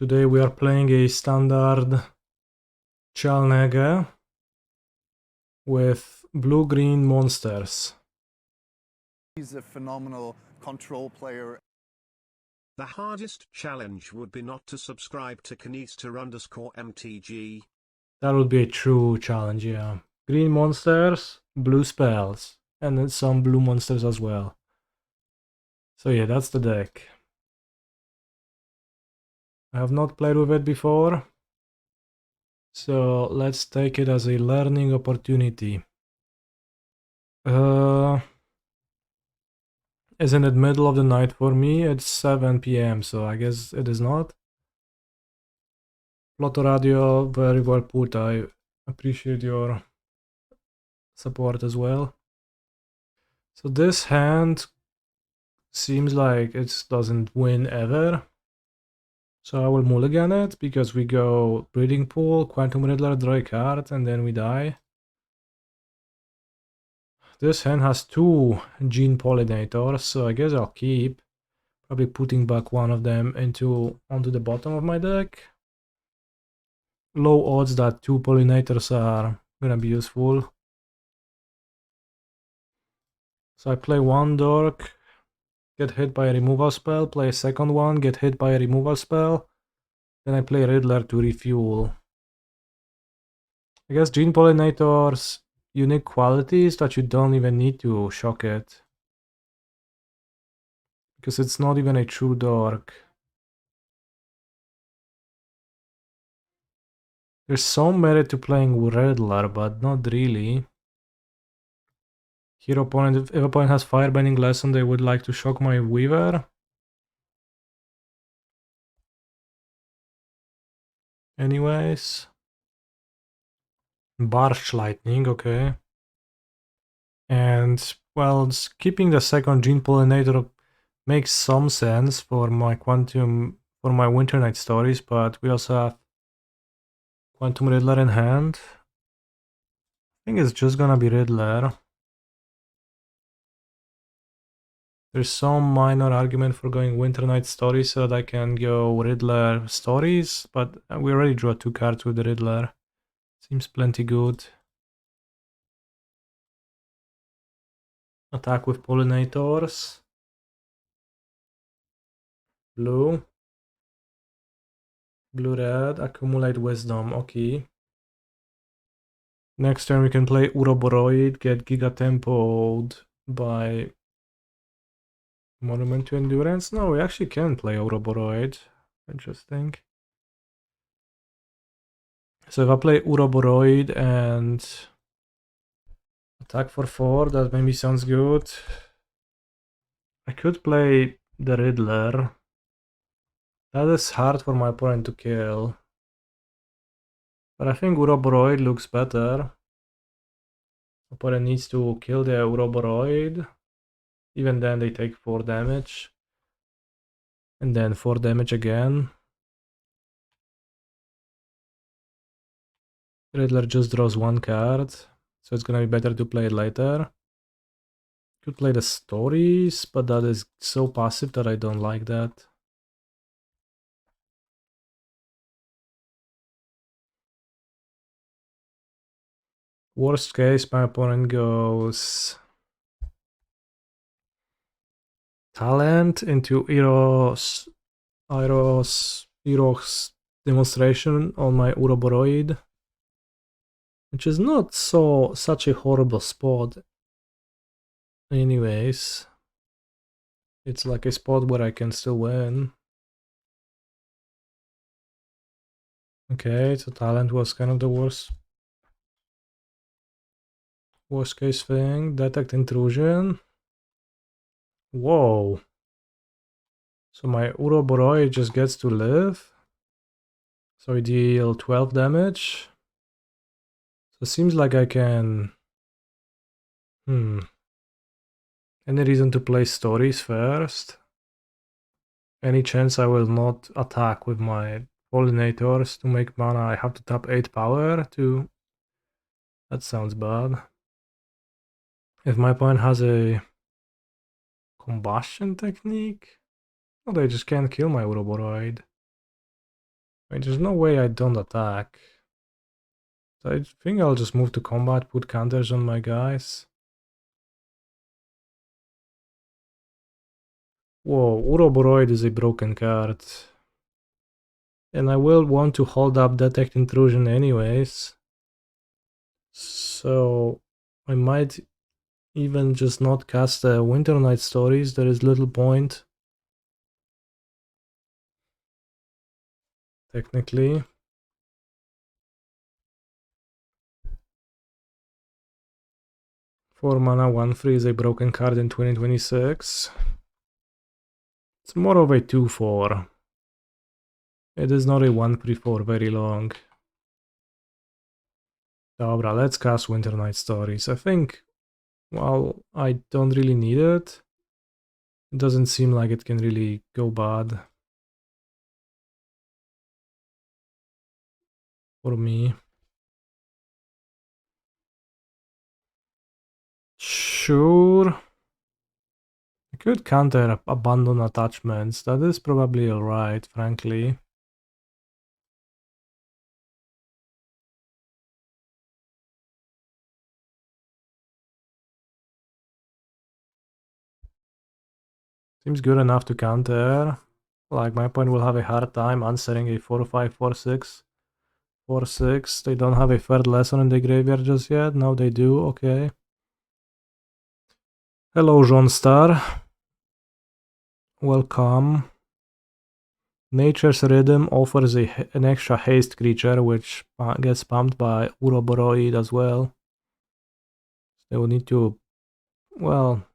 Today we are playing a standard Chalnaga with blue-green monsters. He's a phenomenal control player. The hardest challenge would be not to subscribe to kanister_MTG. That would be a true challenge, yeah. Green monsters, blue spells, and then some blue monsters as well. So yeah, that's the deck. I have not played with it before, so let's take it as a learning opportunity. Isn't it middle of the night for me? It's 7 PM, so I guess it is not. Lotto Radio, very well put. I appreciate your support as well. So this hand seems like it doesn't win ever. So I will mulligan it because we go Breeding Pool, Quantum Riddler, draw a card, and then we die. This hand has two Gene Pollinators, so I guess I'll keep. Probably putting back one of them onto the bottom of my deck. Low odds that two Pollinators are gonna be useful. So I play one dork, get hit by a removal spell, play a second one, get hit by a removal spell, then I play Riddler to refuel. I guess Gene Pollinator's unique quality is that you don't even need to shock it, because it's not even a true dork. There's some merit to playing Riddler, but not really. Here opponent, if opponent has Firebending Lesson, they would like to shock my Weaver. Anyways. Barge Lightning, okay. And, well, keeping the second Gene Pollinator makes some sense for my Winternight Stories, but we also have Quantum Riddler in hand. I think it's just gonna be Riddler. There's some minor argument for going Winternight Stories so that I can go Riddler Stories, but we already draw 2 cards with the Riddler. Seems plenty good. Attack with Pollinators. Blue. Blue-red, accumulate wisdom, okay. Next turn we can play Ouroboroid, get Giga Tempoed by Monument to Endurance. No, we actually can play Ouroboroid. Interesting. So if I play Ouroboroid and attack for 4, that maybe sounds good. I could play the Riddler. That is hard for my opponent to kill. But I think Ouroboroid looks better. Opponent needs to kill the Ouroboroid. Even then they take 4 damage. And then 4 damage again. Riddler just draws 1 card. So it's gonna be better to play it later. Could play the Stories, but that is so passive that I don't like that. Worst case, my opponent goes Talent into Eros Demonstration on my Ouroboroid, which is not such a horrible spot. Anyways, it's like a spot where I can still win. Okay, so Talent was kind of the worst case thing. Detect Intrusion. Whoa. So my Ouroboroid just gets to live. So I deal 12 damage. So it seems like I can... Any reason to play Stories first? Any chance I will not attack with my Pollinators to make mana? I have to tap 8 power to... That sounds bad. If my opponent has a combustion technique? Oh, they just can't kill my Ouroboroid. mean, there's no way I don't attack. So I think I'll just move to combat, put counters on my guys. Whoa, Ouroboroid is a broken card. And I will want to hold up Detect Intrusion anyways. So I might even just not cast the Winternight Stories. There is little point. Technically. 4 mana, 1/3 is a broken card in 2026. It's more of a 2/4. It is not a 1/3 for very long. Dobra, let's cast Winternight Stories. I think, well, I don't really need it. It doesn't seem like it can really go bad. For me. Sure. I could counter Abandon Attachments. That is probably alright, frankly. Seems good enough to counter. Like, my opponent will have a hard time answering a 4/5, 4/6. 4/6. They don't have a third lesson in the graveyard just yet. Now they do, okay. Hello, John Star. Welcome. Nature's Rhythm offers an extra haste creature, which gets pumped by Ouroboroid as well. They will need to... Well,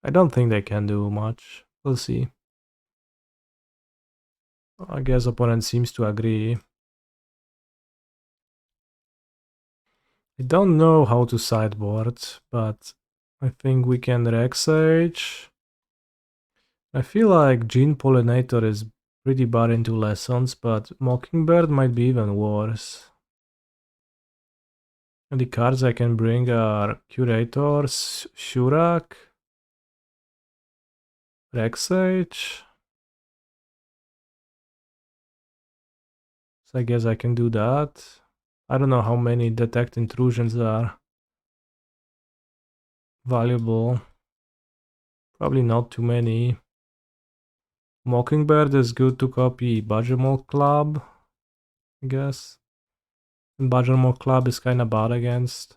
I don't think they can do much. We'll see. I guess opponent seems to agree. I don't know how to sideboard, but I think we can Rex Sage. I feel like Gene Pollinator is pretty bad into lessons, but Mockingbird might be even worse. And the cards I can bring are Curators, Surrak, Rex Sage. So I guess I can do that. I don't know how many Detect Intrusions are valuable. Probably not too many. Mockingbird is good to copy Badgermole Cub, I guess. And Badgermole Cub is kinda bad against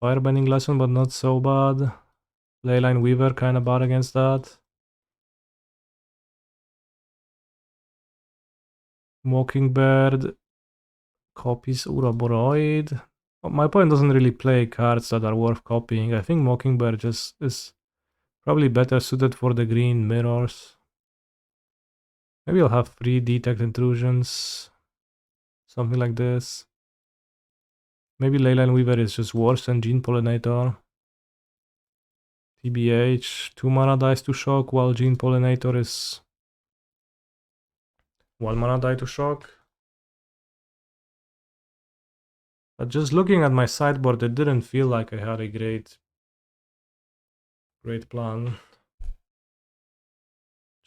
Firebending Lesson, but not so bad. Leyline Weaver kinda bad against that. Mockingbird copies Ouroboroid. My opponent doesn't really play cards that are worth copying. I think Mockingbird just is probably better suited for the green mirrors. Maybe I'll have 3 Detect Intrusions. Something like this. Maybe Leyline Weaver is just worse than Gene Pollinator. TBH, 2 mana dies to shock, while Gene Pollinator is 1 mana die to shock. But just looking at my sideboard, it didn't feel like I had a great plan.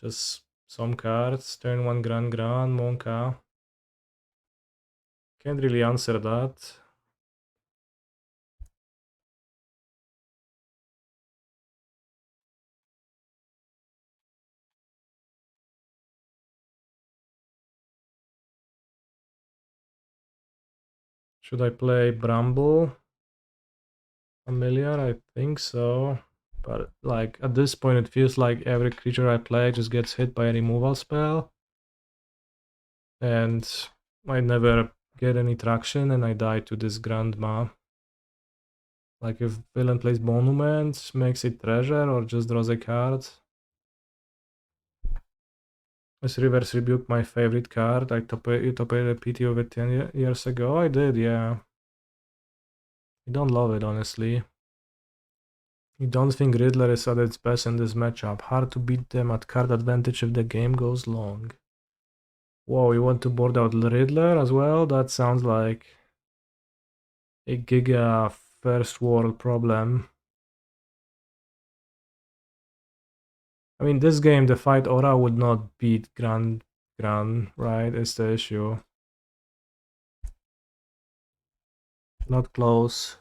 Just some cards, turn 1 Gran, Monka. Can't really answer that. Should I play Bramble? Familiar? I think so. But like at this point it feels like every creature I play just gets hit by a removal spell. And I never get any traction and I die to this Grandma. Like if villain plays Monument, makes it treasure or just draws a card. Is Reverse Rebuke my favorite card? You top a PT of it 10 years ago? I did, yeah. I don't love it, honestly. You don't think Riddler is at its best in this matchup? Hard to beat them at card advantage if the game goes long. Whoa, you want to board out Riddler as well? That sounds like a giga first world problem. I mean, this game, the fight aura would not beat Grand Gran, right, is the issue. Not close.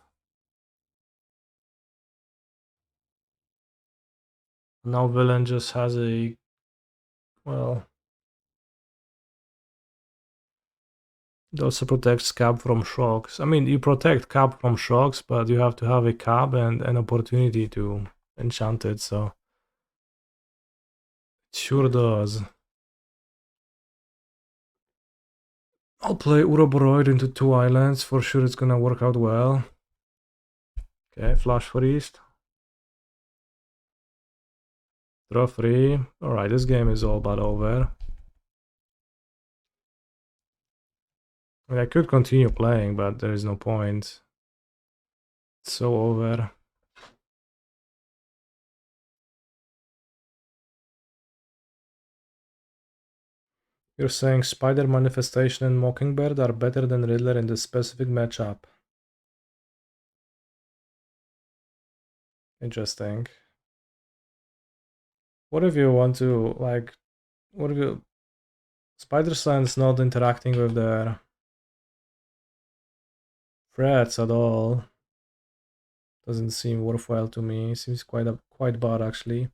Now villain just has a, well, it also protects Cub from shocks. I mean, you protect Cub from shocks, but you have to have a Cub and an opportunity to enchant it, so it sure does. I'll play Ouroboroid into 2 islands, for sure it's gonna work out well. Okay, flash for East. Draw 3. Alright, this game is all but over. I mean, I could continue playing, but there is no point. It's so over. You're saying Spider Manifestation and Mockingbird are better than Riddler in this specific matchup. Interesting. What if you want to, like, what if you... Spider Sense not interacting with their threats at all. Doesn't seem worthwhile to me. Seems quite bad, actually.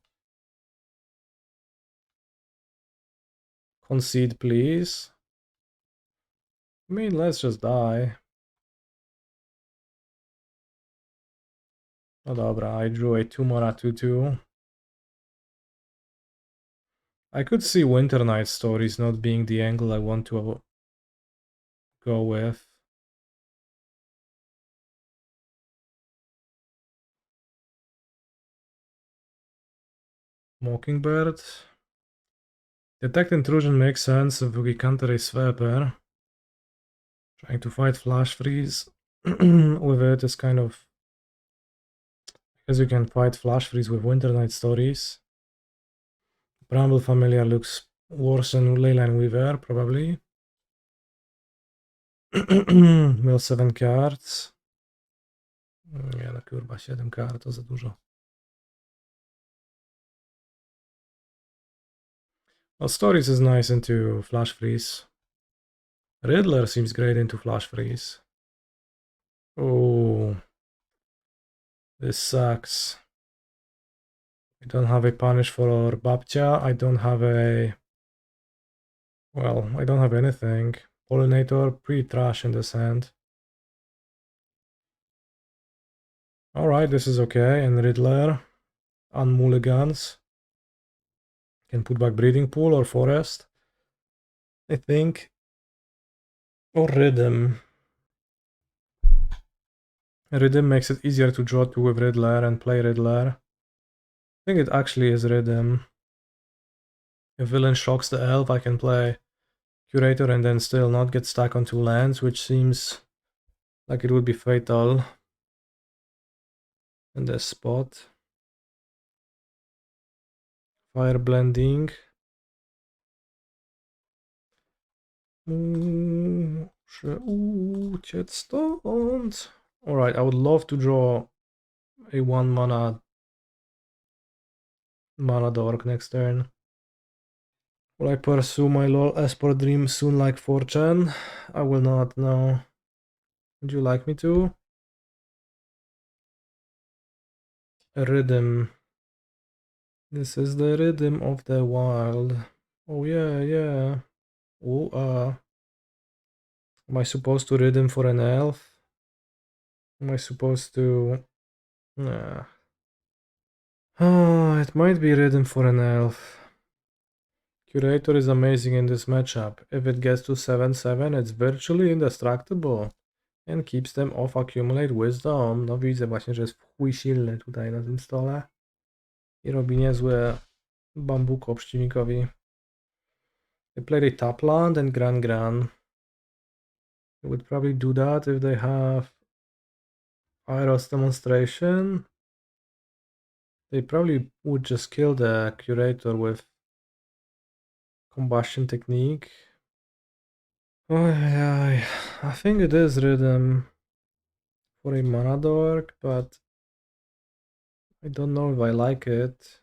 Concede, please. I mean, let's just die. No dobra, I drew a 2-mana 2/2. I could see Winternight Stories not being the angle I want to go with. Mockingbird. Detect Intrusion makes sense if we counter a Sweeper. Trying to fight Flash Freeze with it is kind of... Because you can fight Flash Freeze with Winternight Stories. Bramble Familiar looks worse than Leyline Weaver, probably. Mill 7 cards. Nie no kurwa, 7 kart to za dużo. Well, Stories is nice into Flash Freeze. Riddler seems great into Flash Freeze. Oh, this sucks. I don't have a punish for Babcia. I don't have a... Well, I don't have anything. Pollinator, pretty trash in this hand. Alright, this is okay. And Riddler, Unmulligans. Can put back Breeding Pool or Forest, I think. Or Rhythm. Rhythm makes it easier to draw 2 with Riddler and play Riddler. I think it actually is Rhythm. If villain shocks the elf, I can play Curator and then still not get stuck on 2 lands, which seems like it would be fatal in this spot. Fire Blending. Muszę uciec stąd. Alright, I would love to draw a 1-mana dork next turn. Will I pursue my LoL Esport dream soon like 4chan? I will not, no. Would you like me to? A rhythm. This is the rhythm of the wild. Oh yeah, yeah. Oh, am I supposed to rhythm for an elf? Am I supposed to... Nah. Oh, it might be rhythm for an elf. Curator is amazing in this matchup. If it gets to 7/7, it's virtually indestructible. And keeps them off accumulate wisdom. No widzę właśnie, że jest w chuj silny tutaj na tym stole. I robi niezłe bambuko przeciwnikowi. They played a top land and Gran. They would probably do that if they have Iros Demonstration. They probably would just kill the Curator with Combustion Technique. Oh yeah, I think it is Rhythm for a Mana Dork, but I don't know if I like it.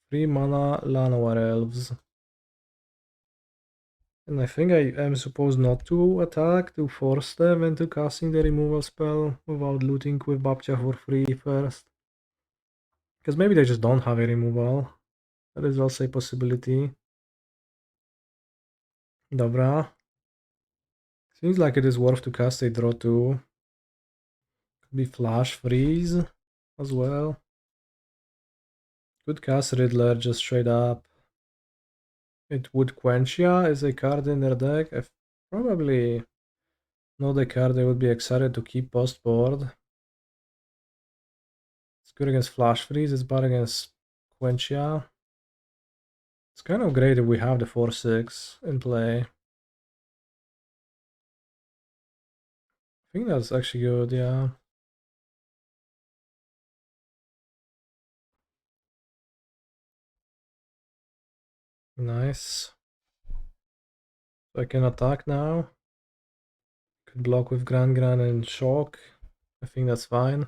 3 mana Llanowar Elves. And I think I am supposed not to attack to force them into casting the removal spell without looting with Babcha for free first. Because maybe they just don't have a removal. That is also a possibility. Dobra. Seems like it is worth to cast a draw 2. Could be Flash Freeze as well. Could cast Riddler just straight up. It would Quenchia is a card in their deck. I probably not a card I would be excited to keep post board. It's good against Flash Freeze, it's bad against Quenchia. It's kind of great if we have the 4-6 in play. I think that's actually good, yeah. Nice. So I can attack now. Could block with Gran and Shock. I think that's fine.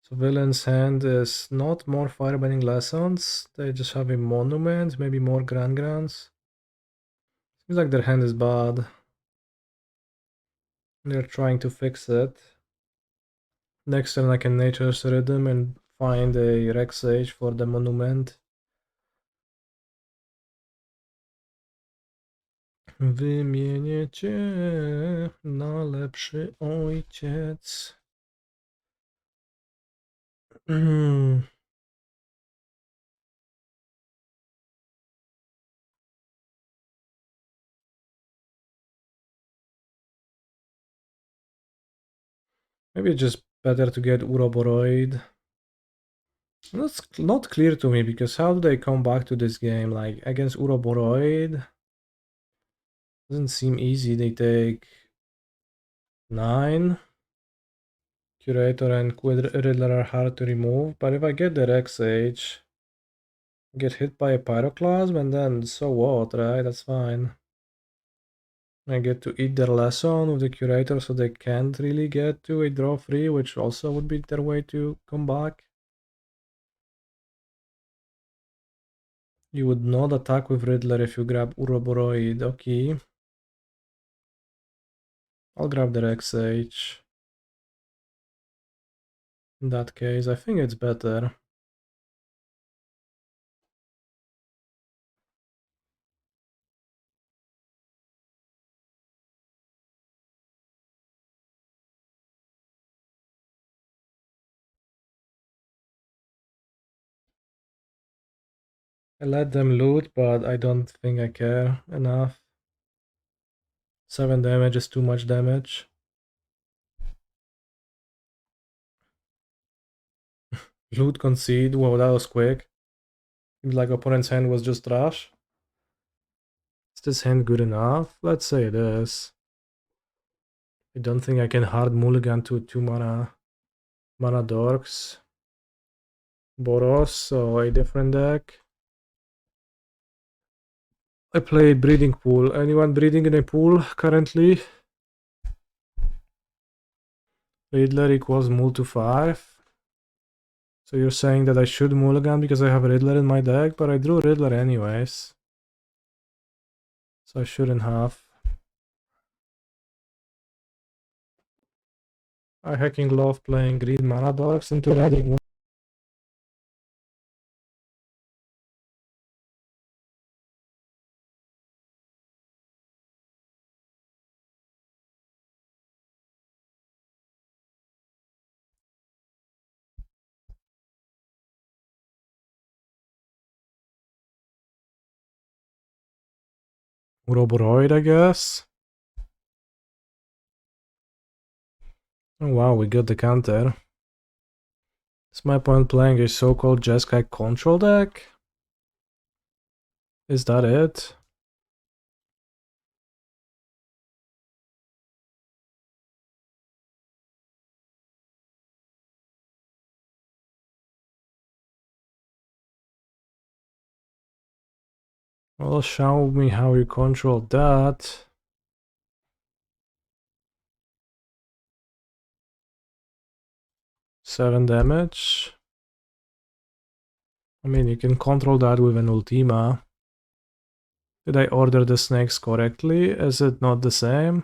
So Villain's hand is not more Firebending Lessons. They just have a Monument, maybe more Grans. Seems like their hand is bad. They're trying to fix it. Next turn I can Nature's Rhythm and find a Rex Sage for the Monument. Wymienię cię na lepszy ojciec. Maybe it's just better to get Ouroboroid. That's not clear to me, because how do they come back to this game? Like, against Ouroboroid? Doesn't seem easy. They take 9. Curator and Riddler are hard to remove, but if I get the Rex Sage, get hit by a Pyroclasm, and then so what, right? That's fine. I get to eat their lesson with the Curator, so they can't really get to a draw 3, which also would be their way to come back. You would not attack with Riddler if you grab Ouroboroid, okay. I'll grab the Rex Sage. In that case, I think it's better. I let them loot, but I don't think I care enough. 7 damage is too much damage. Loot concede, wow, that was quick. Seems like opponent's hand was just trash. Is this hand good enough? Let's say it is. I don't think I can hard mulligan to 2 mana dorks. Boros, so a different deck. I played Breeding Pool. Anyone breeding in a pool currently? Riddler equals mul to 5. So you're saying that I should mulligan because I have Riddler in my deck, but I drew Riddler anyways. So I shouldn't have. I hecking love playing green mana dorks into red. Ouroboroid, I guess. Oh wow, we got the counter. Is my opponent playing a so-called Jeskai control deck? Is that it? Well, show me how you control that. Seven damage. I mean, you can control that with an Ultima. Did I order the snakes correctly? Is it not the same?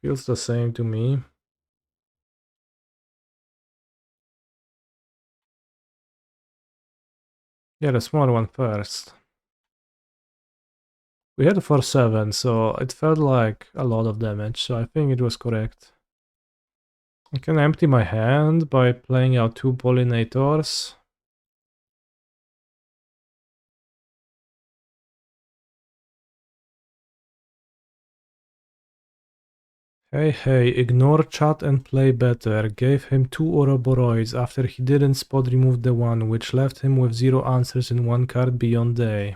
Feels the same to me. Yeah, the smaller one first. We had 4-7, so it felt like a lot of damage, so I think it was correct. I can empty my hand by playing out 2 pollinators. Hey, ignore chat and play better. Gave him 2 Ouroboroids after he didn't spot remove the one, which left him with 0 answers in 1 card beyond day.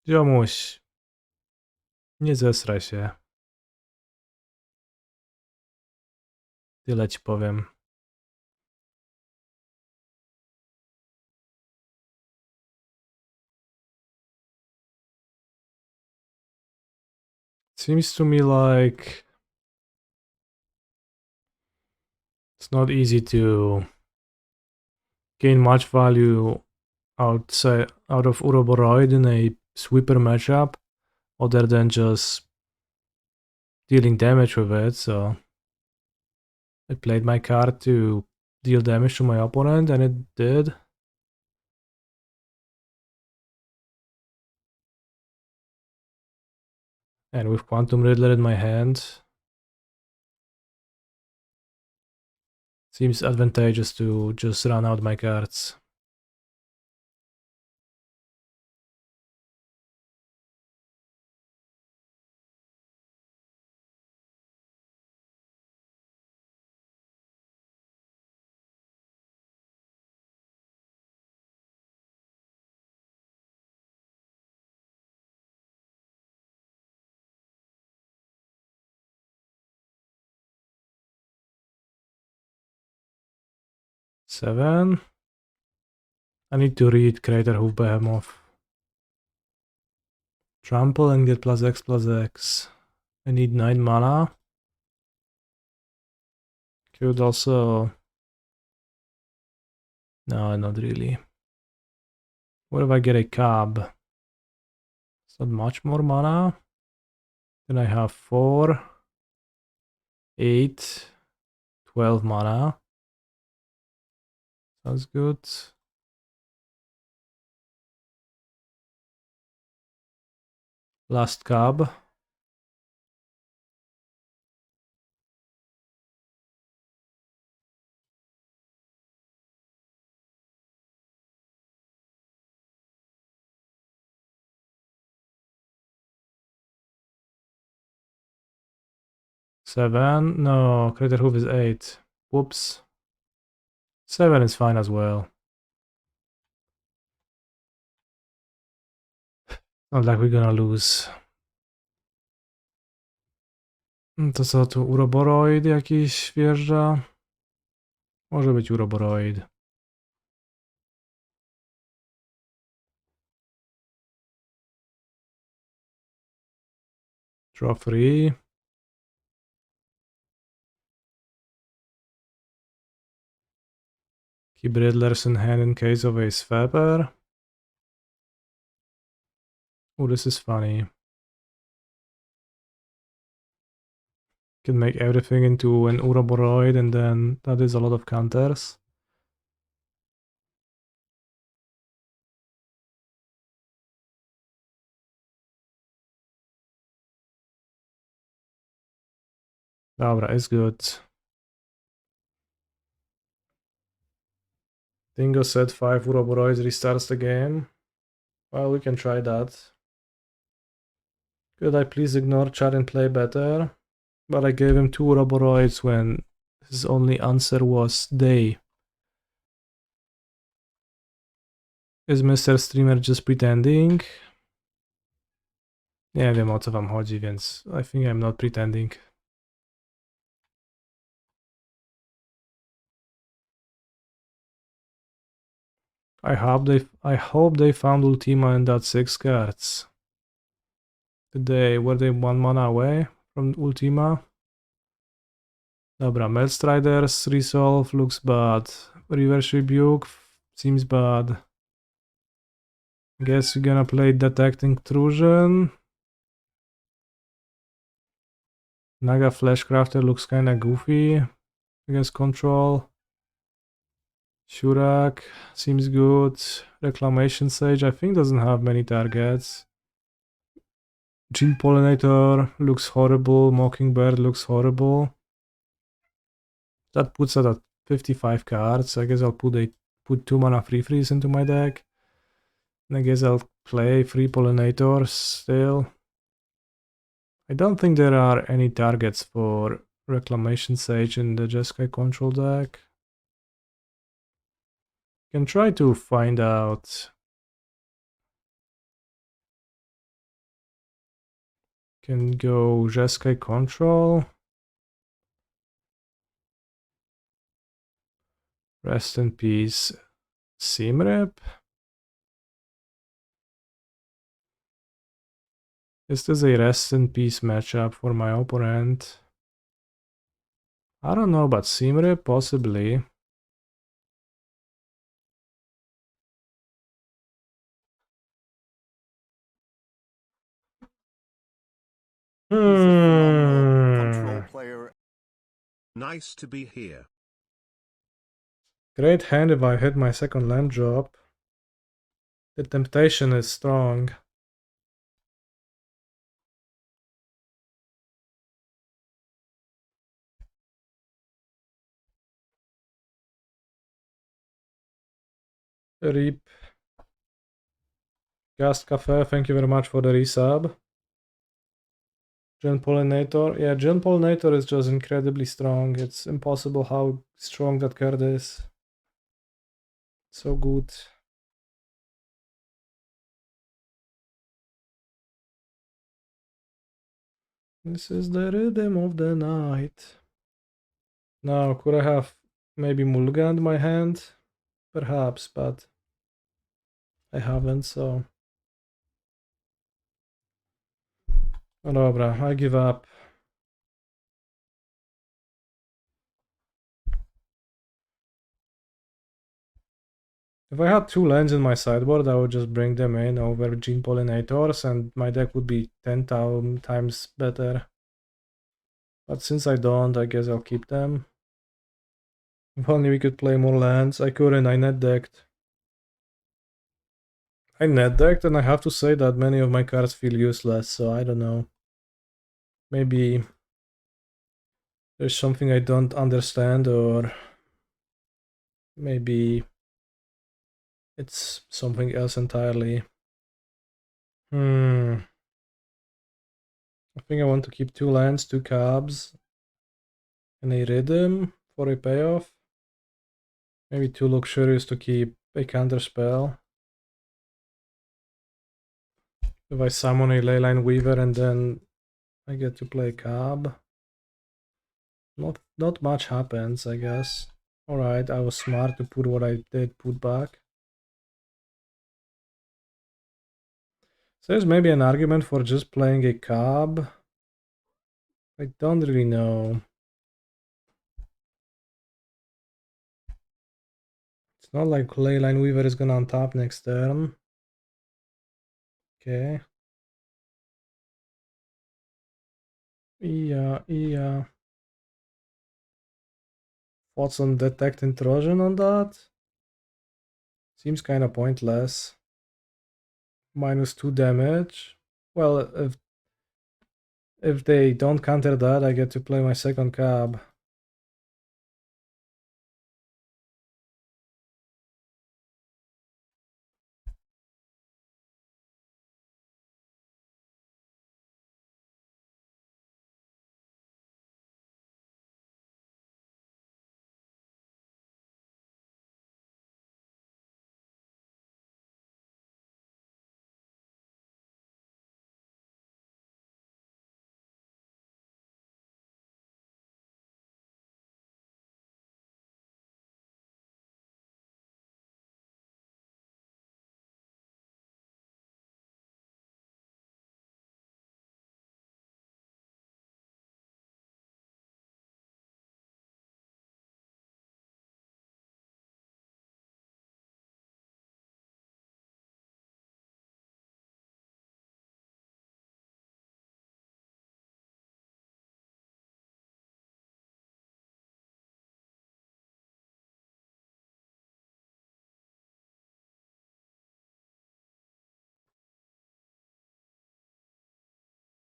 Ziomuś, nie zesraj się. Tyle ci powiem. Seems to me like it's not easy to gain much value out of Ouroboroid in a sweeper matchup other than just dealing damage with it, so I played my card to deal damage to my opponent and it did. And with Quantum Riddler in my hand, seems advantageous to just run out my cards. Seven. I need to read Craterhoof Behemoth. Trample and get +X/+X. I need 9 mana. Could also... No, not really. What if I get a cub? It's not much more mana. Then I have 4, 8, 12 mana. Sounds good. Last cub. Seven. No, Craterhoof is 8. Whoops. 7 is fine as well. Not like we're gonna lose. To co tu? Ouroboroid jakiś wjeżdża? Może być Ouroboroid. Draw 3. Keep Riddlers in hand in case of a Swapper. Oh, this is funny. Can make everything into an Ouroboroid and then that is a lot of counters. Dobra, it's good. Dingo said 5 Ouroboroids restarts the game. Well, we can try that. Could I please ignore chat and play better? But I gave him 2 Ouroboroids when his only answer was day. Is Mr. Streamer just pretending? Nie wiem, o co wam chodzi, więc I think I'm not pretending. I hope they found Ultima in that 6 cards. Were they 1 mana away from Ultima? Dobra, Meltstrider's Resolve looks bad. Reverse Rebuke seems bad. Guess we're gonna play Detect Intrusion. Naga Fleshcrafter looks kinda goofy against control. Surrak seems good. Reclamation Sage I think doesn't have many targets. Gene Pollinator looks horrible. Mockingbird looks horrible. That puts it at 55 cards. I guess I'll put 2 mana free freeze into my deck. And I guess I'll play 3 Pollinators still. I don't think there are any targets for Reclamation Sage in the Jeskai control deck. Can try to find out. Can go Jeskai control. Rest in peace, Simrip. Is this a rest in peace matchup for my opponent? I don't know, but Simrip possibly. He's a phenomenal control player. Nice to be here. Great hand if I hit my second land drop. The temptation is strong. Reap. Gast Cafe, thank you very much for the resub. Gene Pollinator. Yeah, Gene Pollinator is just incredibly strong. It's impossible how strong that card is. So good. This is the rhythm of the night. Now, could I have maybe mulliganed my hand? Perhaps, but I haven't, so... No dobra, I give up. If I had 2 lands in my sideboard, I would just bring them in over Gene Pollinators and my deck would be 10,000 times better. But since I don't, I guess I'll keep them. If only we could play more lands. I couldn't, I net decked. I net decked and I have to say that many of my cards feel useless, so I don't know. Maybe there's something I don't understand, or maybe it's something else entirely. I think I want to keep 2 lands, 2 cubs, and a rhythm for a payoff. Maybe 2 luxurious to keep a counter spell. If I summon a Leyline Weaver and then I get to play cub. Not much happens, I guess. Alright, I was smart to put what I did put back. So there's maybe an argument for just playing a cub. I don't really know. It's not like Leyline Weaver is gonna untap next turn. Okay. Yeah. Thoughts on Detect Intrusion on that? Seems kinda pointless. -2 damage. Well, if they don't counter that, I get to play my second cub.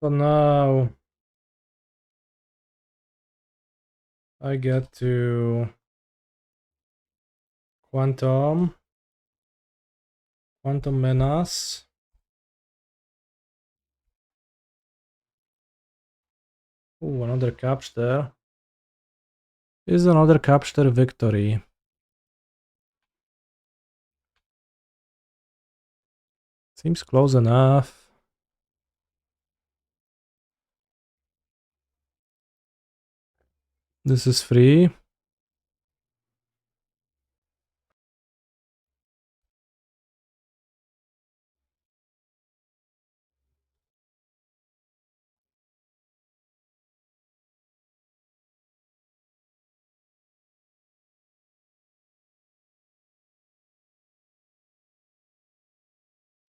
So now I get to Quantum Menace. Ooh, another capture. Is another capture victory. Seems close enough. This is free.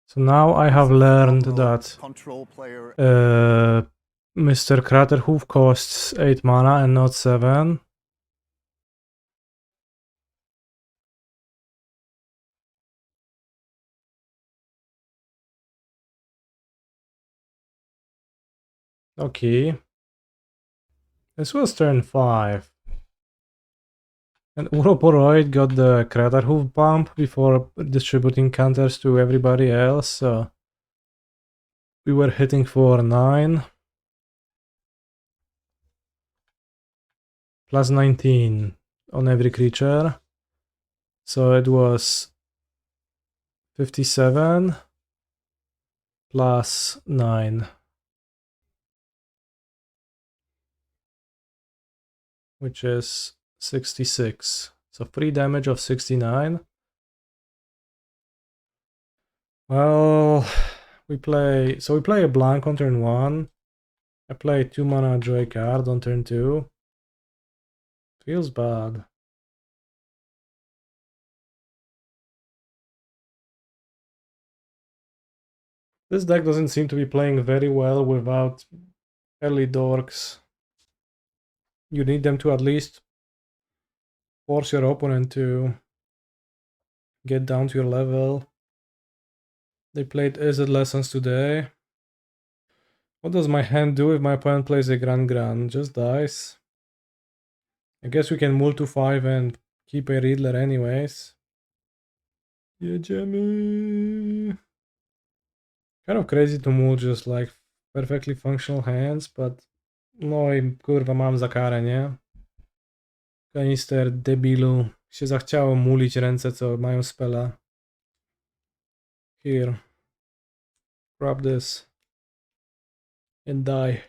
So now I have learned that Control player. Mr. Craterhoof costs 8 mana and not 7. Okay. This was turn 5. And Ouroboroid got the Craterhoof bump before distributing counters to everybody else, so we were hitting for 9. Plus 19 on every creature. So it was 57 plus 9. Which is 66. So free damage of 69. Well, we play a blank on turn 1. I play 2 mana joy card on turn 2. Feels bad. This deck doesn't seem to be playing very well without early dorks. You need them to at least force your opponent to get down to your level. They played Izzet Lessons today. What does my hand do if my opponent plays a Gran? Just dies. I guess we can mull to 5 and keep a Riddler anyways. Yeah, Jimmy. Kind of crazy to mull just like perfectly functional hands, but no i kurwa mam za karę, nie? Kanister, debilu. Się zachciało mulić ręce, co mają spela. Here. Grab this. And die.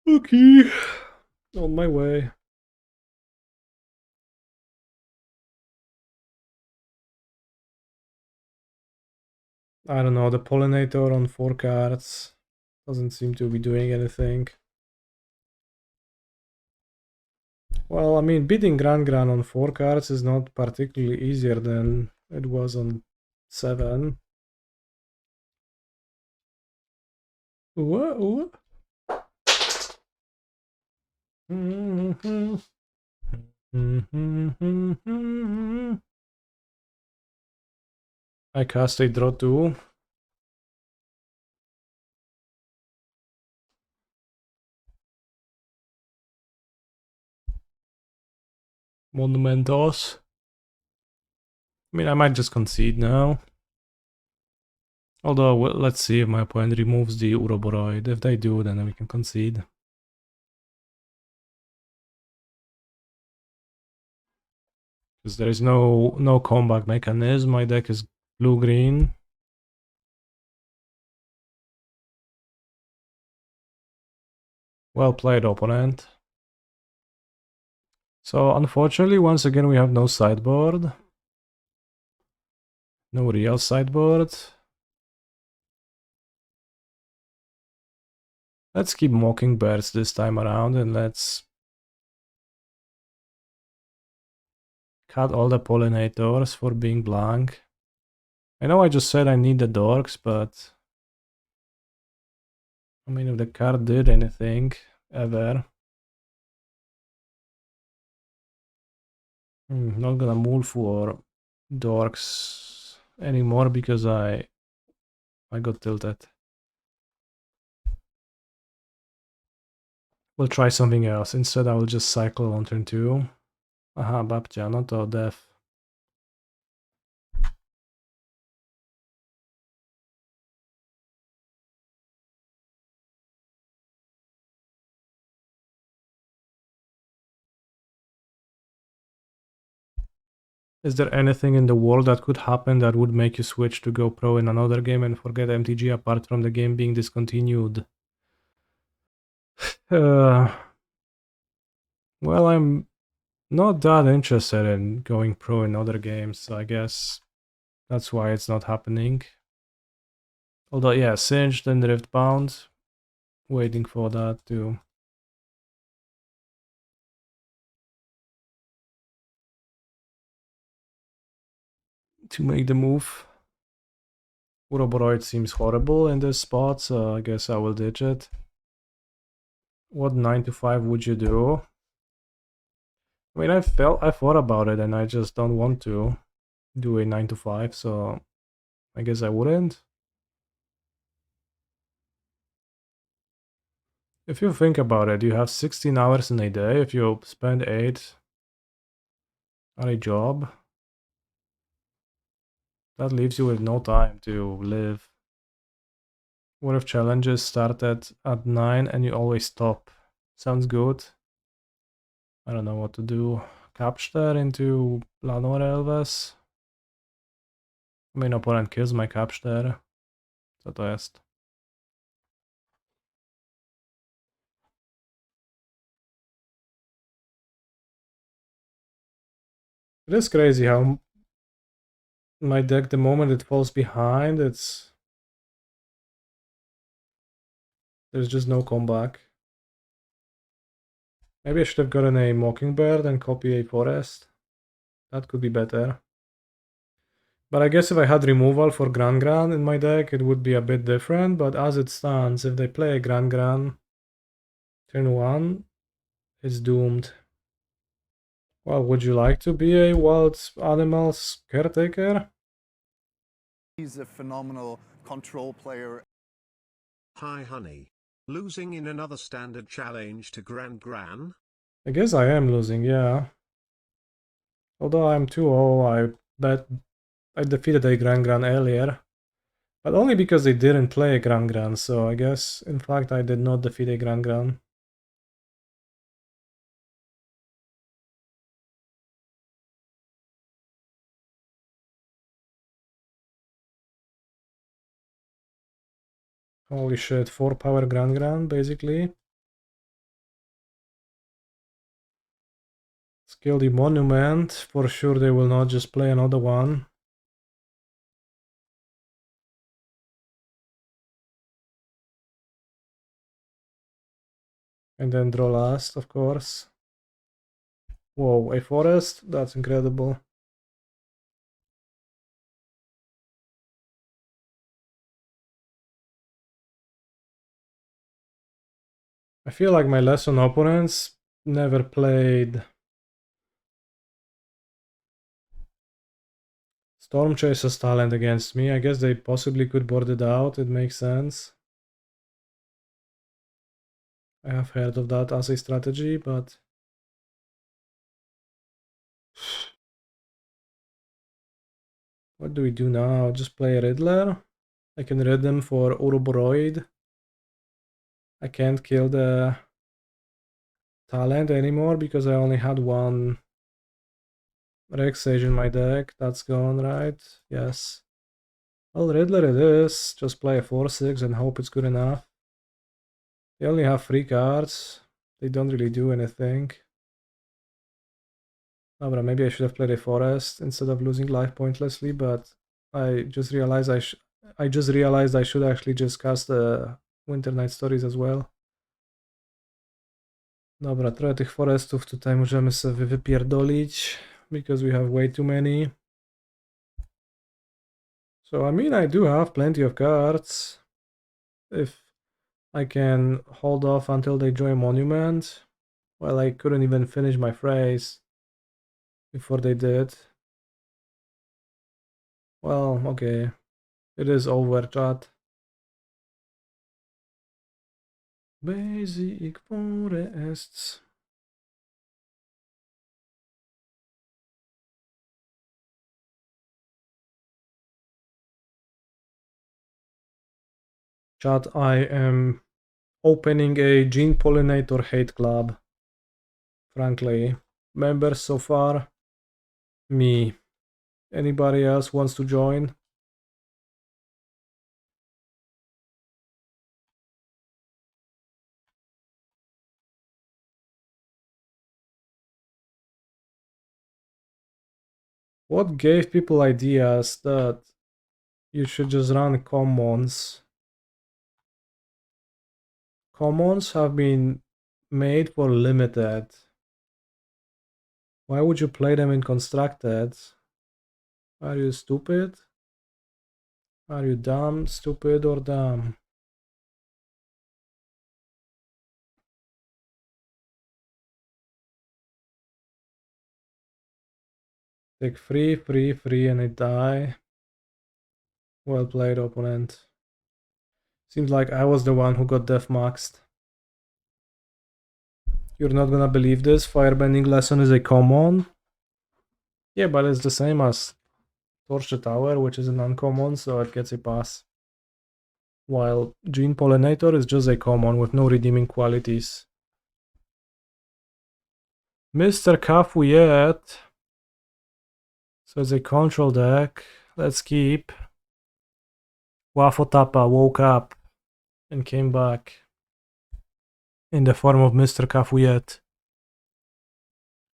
Okay. On my way. I don't know, the Pollinator on 4 cards doesn't seem to be doing anything. Well, I mean, beating Gran on 4 cards is not particularly easier than it was on 7. Whoa. I cast a draw 2. Monumentos. I mean, I might just concede now. Although, well, let's see if my opponent removes the Ouroboroid. If they do, then we can concede. Because there is no comeback mechanism. My deck is blue-green. Well played, opponent. So, unfortunately, once again, we have no sideboard. No real sideboard. Let's keep Mockingbirds this time around and let's cut all the Pollinators for being blank. I know I just said I need the dorks, but I mean, if the card did anything, ever. Not gonna move for dorks anymore because I got tilted. We'll try something else. Instead, I will just cycle on turn 2. Aha, Babcia, not a death. Is there anything in the world that could happen that would make you switch to go pro in another game and forget MTG apart from the game being discontinued? Well, I'm not that interested in going pro in other games, so I guess that's why it's not happening. Although, yeah, Singed and Riftbound, waiting for that to make the move. Ouroboroid seems horrible in this spot, so I guess I will ditch it. What 9 to 5 would you do? I mean, I thought about it and I just don't want to do a 9 to 5, so I guess I wouldn't. If you think about it, you have 16 hours in a day. If you spend 8 on a job, that leaves you with no time to live. What if challenges started at 9 and you always stop? Sounds good. I don't know what to do. Capster into Llanowar Elves. Main opponent kills my Capster. Co to jest? It is crazy how my deck, the moment it falls behind, there's just no comeback. Maybe I should have gotten a Mockingbird and copy a Forest. That could be better. But I guess if I had removal for Gran in my deck, it would be a bit different. But as it stands, if they play a Gran turn 1, it's doomed. Well, would you like to be a wild animals caretaker? He's a phenomenal control player. Hi honey. Losing in another standard challenge to Gran? I guess I am losing, yeah. Although I'm 2-0, I bet I defeated a Gran earlier. But only because they didn't play a Gran, so I guess, in fact, I did not defeat a Gran. Holy shit, 4 power Gran, basically. Skill the Monument, for sure they will not just play another one. And then draw last, of course. Whoa, a Forest? That's incredible. I feel like my lesson opponents never played Storm Chaser's talent against me. I guess they possibly could board it out, it makes sense. I have heard of that as a strategy, but... What do we do now? Just play Riddler? I can rid them for Ouroboroid. I can't kill the talent anymore because I only had one Rex Sage in my deck. That's gone, right? Yes. Well, Riddler it is. Just play a 4-6 and hope it's good enough. They only have 3 cards. They don't really do anything. Oh, but maybe I should have played a Forest instead of losing life pointlessly, but I just realized I should actually just cast the Winternight Stories as well. Dobra, trochę tych forestów tutaj możemy sobie wypierdolić, because we have way too many. So, I mean, I do have plenty of cards. If I can hold off until they join Monument. Well, I couldn't even finish my phrase before they did. Well, okay. It is over, chat. Basic forests. Chat, I am opening a Gene Pollinator hate club. Frankly, members so far, me. Anybody else wants to join? What gave people ideas that you should just run commons? Commons have been made for limited. Why would you play them in constructed? Are you stupid? Are you dumb, stupid, or dumb? Take free, and I die. Well played, opponent. Seems like I was the one who got death maxed. You're not gonna believe this. Firebending Lesson is a common. Yeah, but it's the same as Torch the Tower, which is an uncommon, so it gets a pass. While Gene Pollinator is just a common with no redeeming qualities. Mr. Cafuyet. So it's a control deck. Let's keep. Wafotapa woke up and came back in the form of Mr. Cafuyet.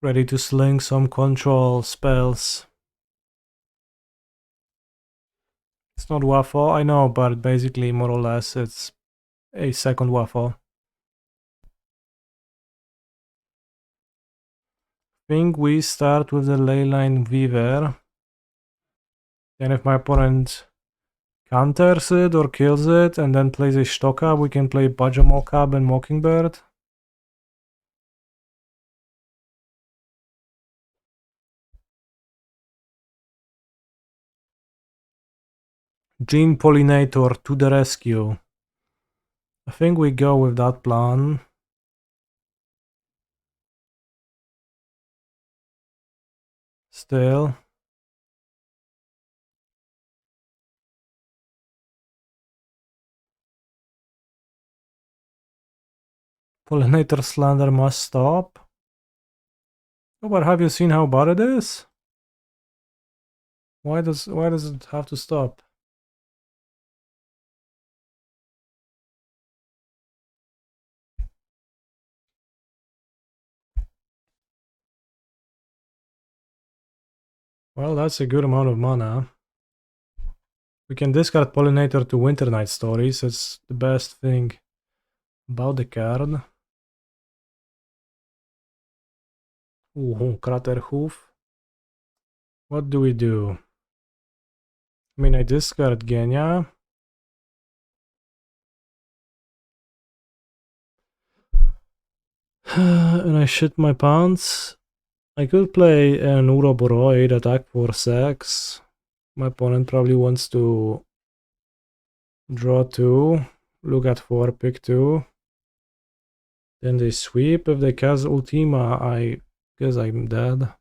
Ready to sling some control spells. It's not waffle, I know, but basically, more or less, it's a second waffle. Think we start with the Leyline Weaver. Then if my opponent counters it or kills it and then plays a Stocka, we can play Badgermole Cub and Mockingbird. Gene Pollinator to the rescue. I think we go with that plan. Still. Pollinator slander must stop. Oh, but have you seen how bad it is? Why does it have to stop? Well, that's a good amount of mana. We can discard Pollinator to Winternight Stories. It's the best thing about the card. Ooh, Craterhoof. What do we do? I mean, I discard Genya. And I shit my pants. I could play an Ouroboroid, attack for 6. My opponent probably wants to draw 2, look at 4, pick 2. Then they sweep. If they cast Ultima, I guess I'm dead.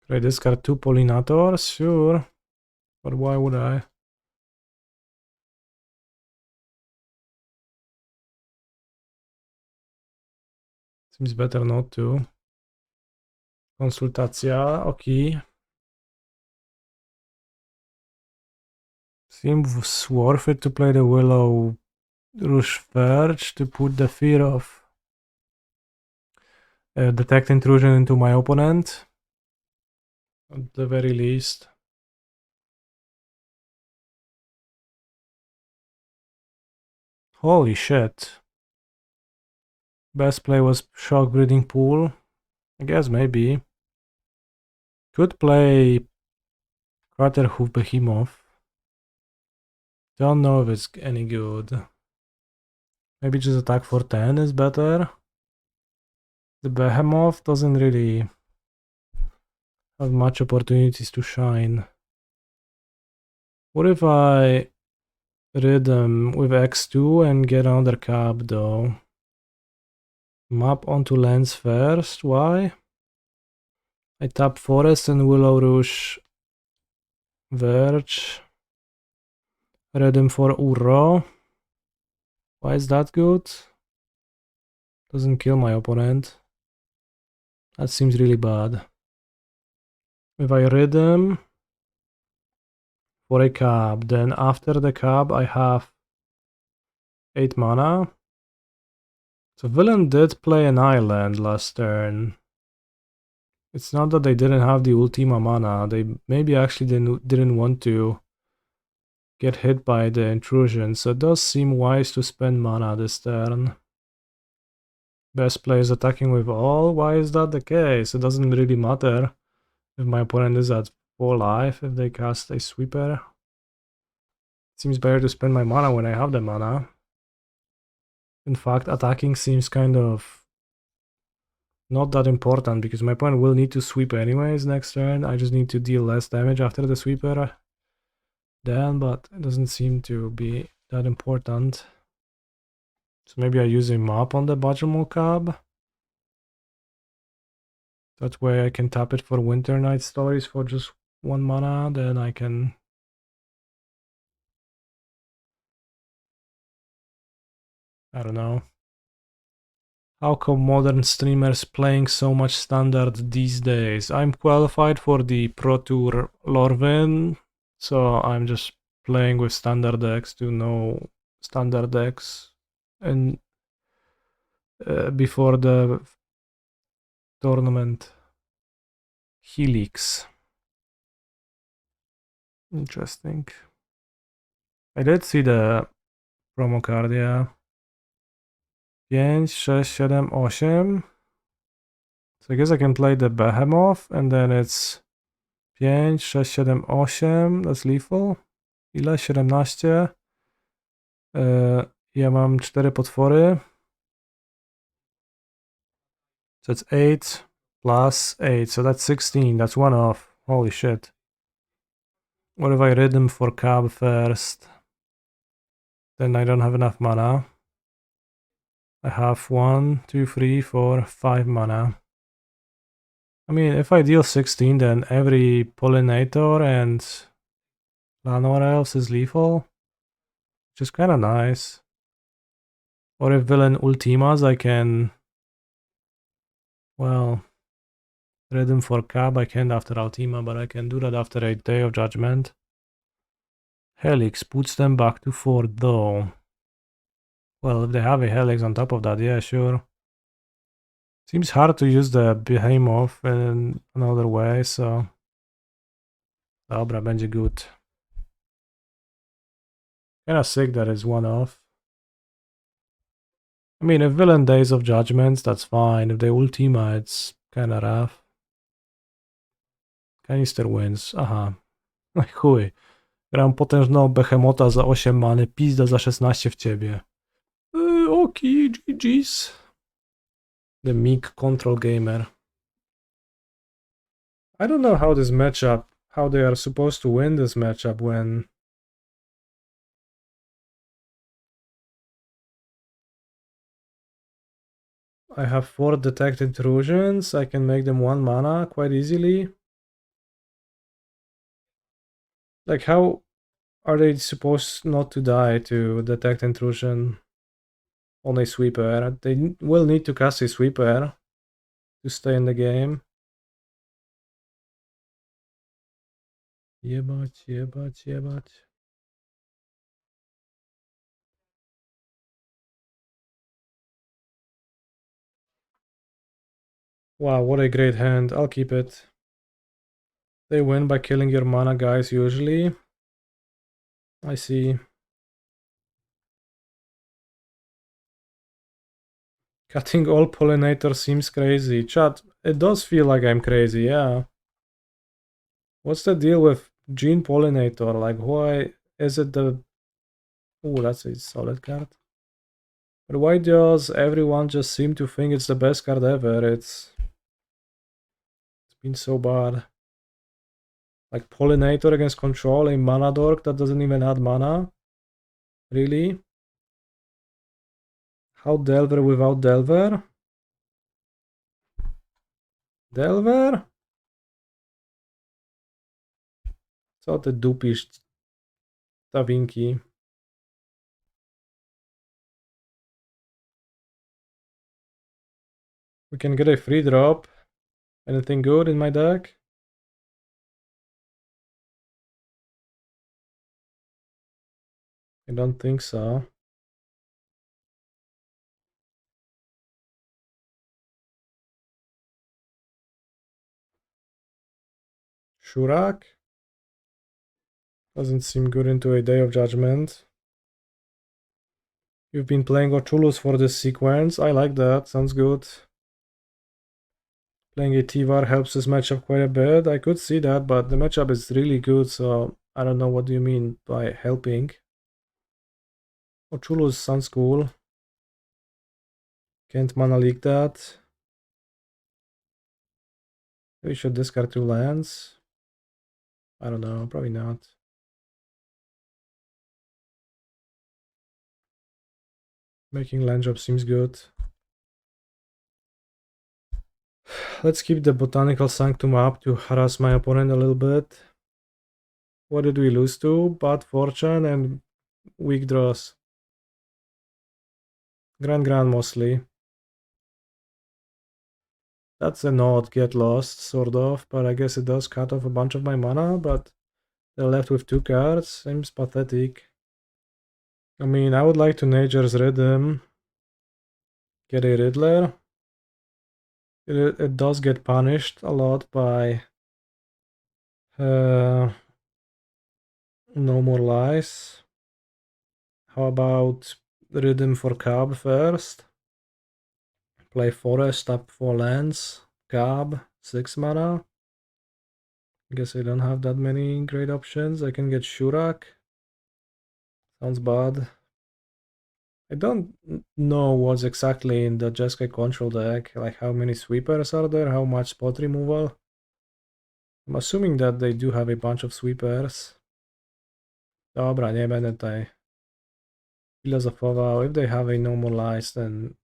Could I discard 2 Pollinators? Sure. But why would I? Seems better not to. Konsultacja, okay. Seems worth it to play the Willowrush Verge to put the fear of detect intrusion into my opponent. At the very least. Holy shit. Best play was Shock Breeding Pool. I guess maybe. Could play Craterhoof Behemoth. Don't know if it's any good. Maybe just attack for 10 is better. The Behemoth doesn't really have much opportunities to shine. What if I Rhythm with X2 and get another cab though. Map onto lands first, why? I tap Forest and Willowrush Verge. Rhythm for Uro. Why is that good? Doesn't kill my opponent. That seems really bad. If I Rhythm for a cab, then after the cab I have 8 mana. So villain did play an island last turn. It's not that they didn't have the Ultima mana, they maybe actually didn't want to get hit by the intrusion, so it does seem wise to spend mana this turn. Best play is attacking with all. Why is that the case? It doesn't really matter if my opponent is at 4 life, if they cast a sweeper. It seems better to spend my mana when I have the mana. In fact, attacking seems kind of not that important because my opponent will need to sweep anyways next turn. I just need to deal less damage after the sweeper then, but it doesn't seem to be that important. So maybe I use a map on the Badgermole Cub. That way I can tap it for Winternight Stories for just 1 mana, then I can... I don't know. How come modern streamers playing so much standard these days? I'm qualified for the Pro Tour Lorwyn, so I'm just playing with standard decks to know standard decks. And before the tournament. Helix. Interesting. I did see the promo card, yeah. 5, 6, 7, 8. So I guess I can play the Behemoth and then it's 5, 6, 7, 8. That's lethal. Ile? 17. Ja mam 4 potwory. So it's 8 plus 8. So that's 16. That's 1 off. Holy shit. What if I Rhythm for Cab first? Then I don't have enough mana. I have 1, 2, 3, 4, 5 mana. I mean, if I deal 16, then every Pollinator and Llanowar Elves is lethal, which is kind of nice. Or if villain ultimas, I can, well, Rhythm for Cab I can't after Ultima, but I can do that after a Day of Judgment. Helix puts them back to 4 though. Well, if they have a Helix on top of that, yeah, sure. Seems hard to use the Behemoth in another way, so... Dobra, będzie good. Kinda sick that it's 1 off. I mean, if villain Days of Judgments, that's fine. If they Ultima, it's kinda rough. Kanister wins, aha. No i chuj. Gram potężną Behemota za 8 many, pizda za 16 w ciebie. Oki, GG's. The meek control gamer. I don't know how this matchup, how they are supposed to win this matchup when... I have 4 detect intrusions, I can make them 1 mana quite easily. Like, how are they supposed not to die to detect intrusion on a sweeper? They will need to cast a sweeper to stay in the game. Jebać, jebać, jebać. Wow, what a great hand. I'll keep it. They win by killing your mana guys usually. I see. Cutting all Pollinator seems crazy. Chat, it does feel like I'm crazy, yeah. What's the deal with Gene Pollinator? Like, why is it the... Oh, that's a solid card. But why does everyone just seem to think it's the best card ever? It's been so bad. Like Pollinator against Control, a mana dork that doesn't even add mana. Really? How Delver without Delver? Delver? Co ty dupisz, Tawinki? We can get a free drop. Anything good in my deck? I don't think so. Surrak? Doesn't seem good into a Day of Judgment. You've been playing Ochulus for this sequence. I like that. Sounds good. Playing a T-Var helps this matchup quite a bit. I could see that, but the matchup is really good, so I don't know what do you mean by helping. Ochulus sounds cool. Can't mana leak that. We should discard 2 lands. I don't know, probably not. Making land drop seems good. Let's keep the Botanical Sanctum up to harass my opponent a little bit. What did we lose to? Bad fortune and weak draws. Grand mostly. That's a not get lost, sort of, but I guess it does cut off a bunch of my mana, but they're left with 2 cards. Seems pathetic. I mean, I would like to Nature's Rhythm. Get a Riddler. It does get punished a lot by No More Lies. How about Rhythm for Cub first? Play Forest, tap 4 lands. Cub, 6 mana. I guess I don't have that many great options. I can get Surrak. Sounds bad. I don't know what's exactly in the Jeskai control deck, like how many sweepers are there, how much spot removal. I'm assuming that they do have a bunch of sweepers. Dobra, nie będę tutaj filozofował. If they have a No More Lies, then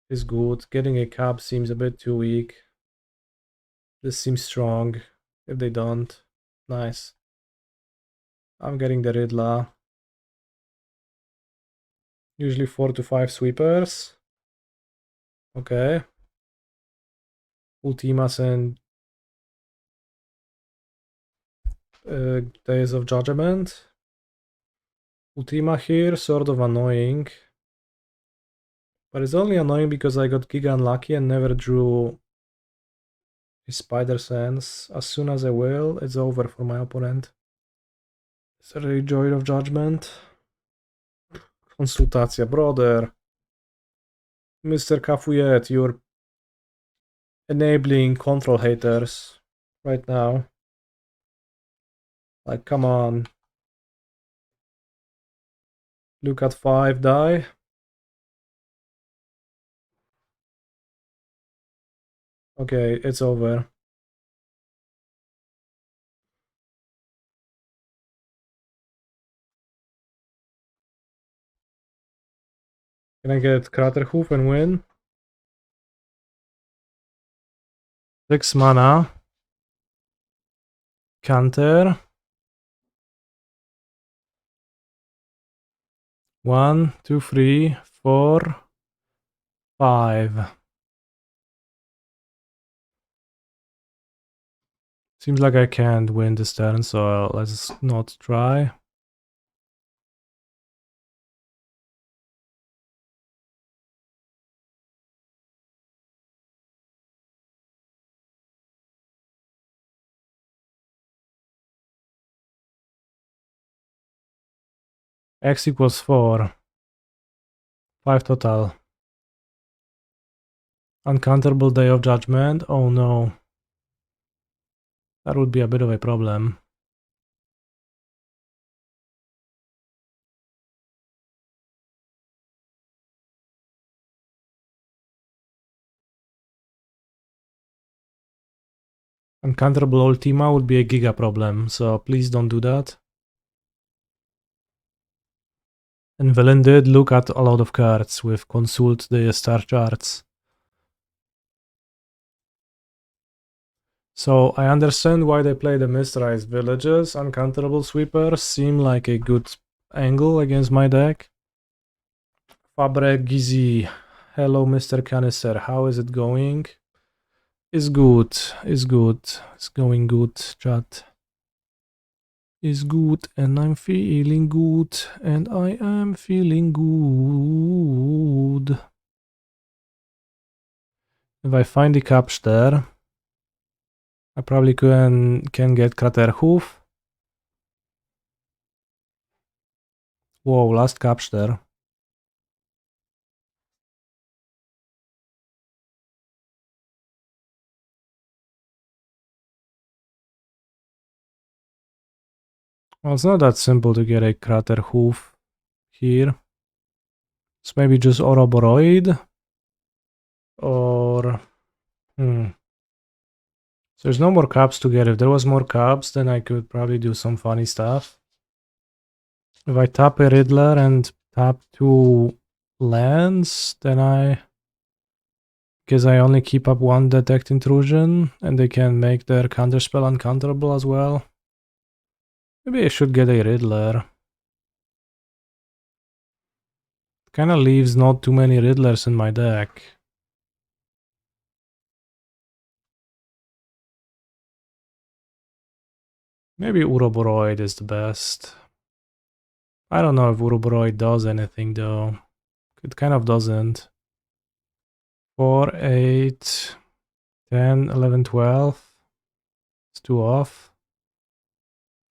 it's good. Getting a Cub seems a bit too weak. This seems strong. If they don't, nice. I'm getting the Riddler. Usually 4 to 5 sweepers. Okay. Ultimas and Days of Judgment. Ultima here, sort of annoying. But it's only annoying because I got giga unlucky and never drew a Spider Sense. As soon as I will, it's over for my opponent. Is there a Joy of Judgment? Konsultacja, brother. Mr. Cafuyet, you're enabling control haters right now. Like, come on. Look at 5 die. Okay, it's over. Can I get Craterhoof and win? 6 mana. Counter. 1, 2, 3, 4, 5. Seems like I can't win this turn, so let's not try. X equals 4. 5 total. Uncounterable Day of Judgment. Oh no. That would be a bit of a problem. Uncounterable Ultima would be a giga problem, so please don't do that. And Villain did look at a lot of cards with Consult the star charts. So I understand why they play the Mistrized Villages. Uncounterable Sweepers seem like a good angle against my deck. Fabre Gizzy. Hello, Mr. Kanister. How is it going? It's good. It's good. It's going good, chat. Is good, and I'm feeling good, and I am feeling good. If I find the Capster, I probably can get Craterhoof. Whoa, last Capster. Well, it's not that simple to get a Craterhoof here. It's maybe just Ouroboroid. Or... So there's no more Cubs to get. If there was more Cubs, then I could probably do some funny stuff. If I tap a Riddler and tap 2 lands, then I guess I only keep up 1 Detect Intrusion, and they can make their counterspell uncounterable as well. Maybe I should get a Riddler. Kinda leaves not too many Riddlers in my deck. Maybe Ouroboroid is the best. I don't know if Ouroboroid does anything though. It kind of doesn't. 4, 8, 10, 11, 12. It's 2 off.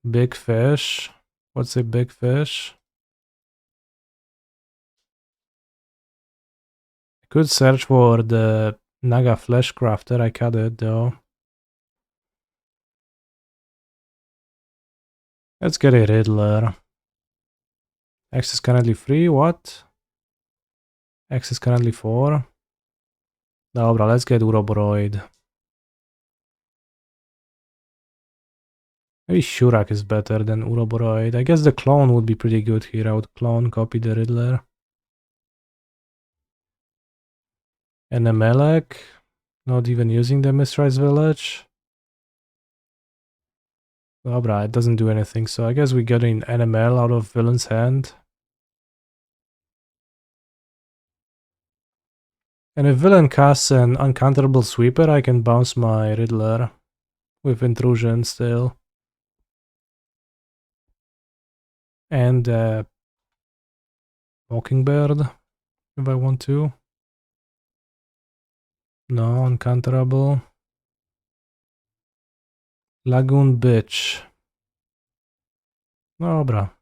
Big fish. What's a big fish? I could search for the Naga Fleshcrafter. I cut it though. Let's get a Riddler. X is currently 3. What? X is currently 4. Dobra, let's get Ouroboroid. Maybe Surrak is better than Ouroboroid. I guess the clone would be pretty good here. I would clone, copy the Riddler. And a Melek. Not even using the Mistrized Village. Dobra, it doesn't do anything, so I guess we get an NML out of Villain's hand. And if Villain casts an uncounterable Sweeper, I can bounce my Riddler with Intrusion still. And Mockingbird, if I want to. No, uncounterable. Lagoon Bitch. Dobra.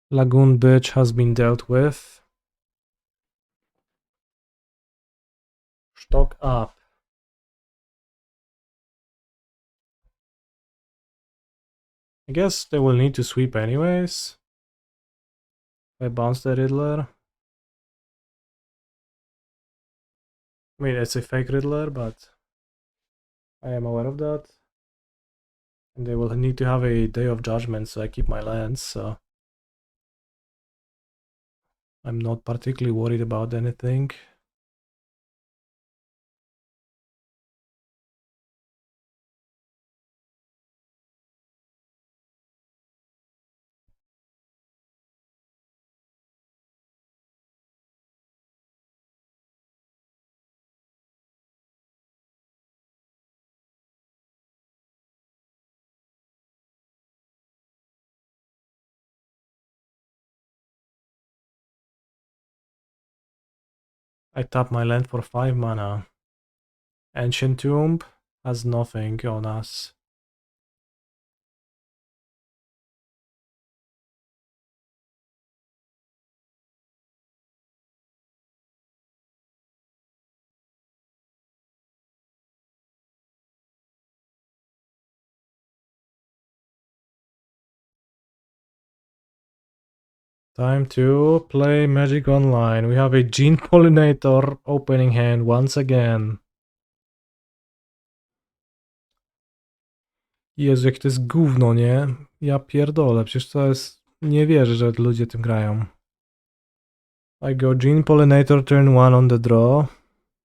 Lagoon Bitch has been dealt with. Stock up. I guess they will need to sweep anyways. I bounce the Riddler. I mean, it's a fake Riddler, but I am aware of that. And they will need to have a Day of Judgment, so I keep my lands, so I'm not particularly worried about anything. I tap my land for 5 mana. Ancient Tomb has nothing on us. Time to play Magic Online. We have a Gene Pollinator opening hand once again. Jezu, jakie to jest gówno, nie? Ja pierdolę, przecież to jest... Nie wierzę, że ludzie tym grają. I go Gene Pollinator turn 1 on the draw.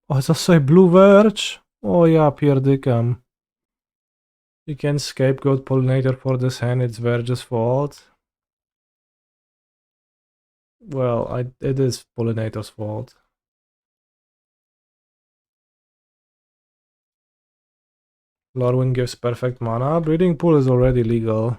Oh, it's also a Blue Verge? O, ja pierdykam. You can scapegoat Pollinator for this hand, it's Verge's fault. Well, it is Pollinator's fault. Lorwyn gives perfect mana. Breeding Pool is already legal.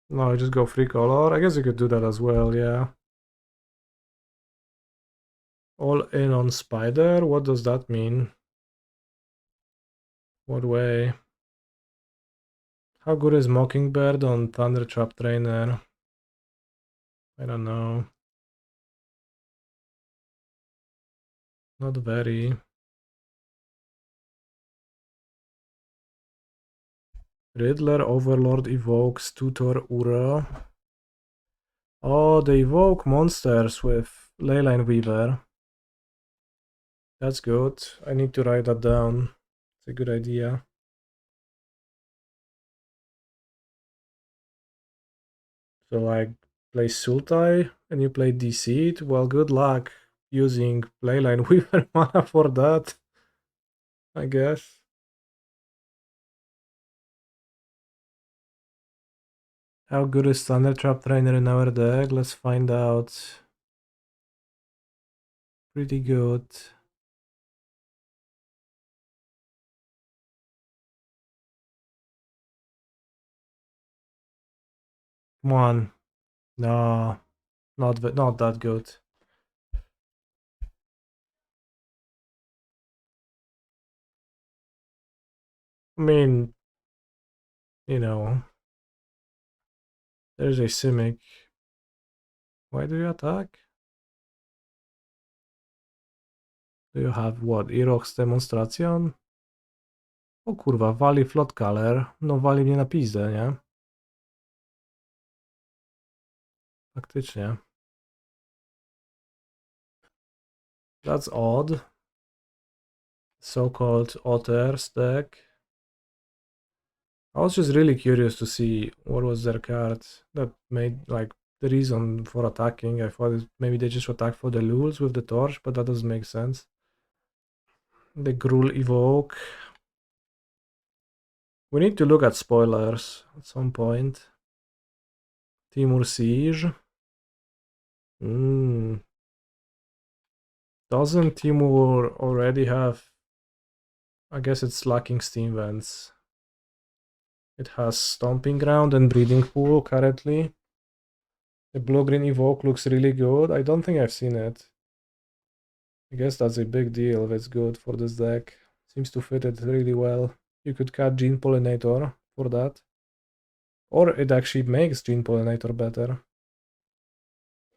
No, I just go free color. I guess you could do that as well, yeah. All in on Spider? What does that mean? What way? How good is Mockingbird on Thundertrap Trainer? I don't know. Not very. Riddler Overlord evokes Tutor Uro. Oh, they evoke monsters with Leyline Weaver. That's good. I need to write that down. It's a good idea. So I play Sultai and you play Deceit. Well, good luck using Leyline Weaver mana for that, I guess. How good is Thundertrap Trainer in our deck? Let's find out. Pretty good. Come on. No, not that good. I mean, you know, there's a Simic. Why do you attack? Do you have what? Irox Demonstration? O kurwa, wali Flood Color. No wali mnie na pizdę, nie? Faktycznie. That's odd. So-called Otters deck. I was just really curious to see what was their card that made like the reason for attacking. I thought maybe they just attack for the lulz with the torch, but that doesn't make sense. The Gruul evoke. We need to look at spoilers at some point. Timur Siege. Doesn't Timur already have... I guess it's lacking Steam Vents. It has Stomping Ground and Breeding Pool currently. The blue-green evoke looks really good. I don't think I've seen it. I guess that's a big deal if it's good for this deck. Seems to fit it really well. You could cut Gene Pollinator for that. Or it actually makes Gene Pollinator better.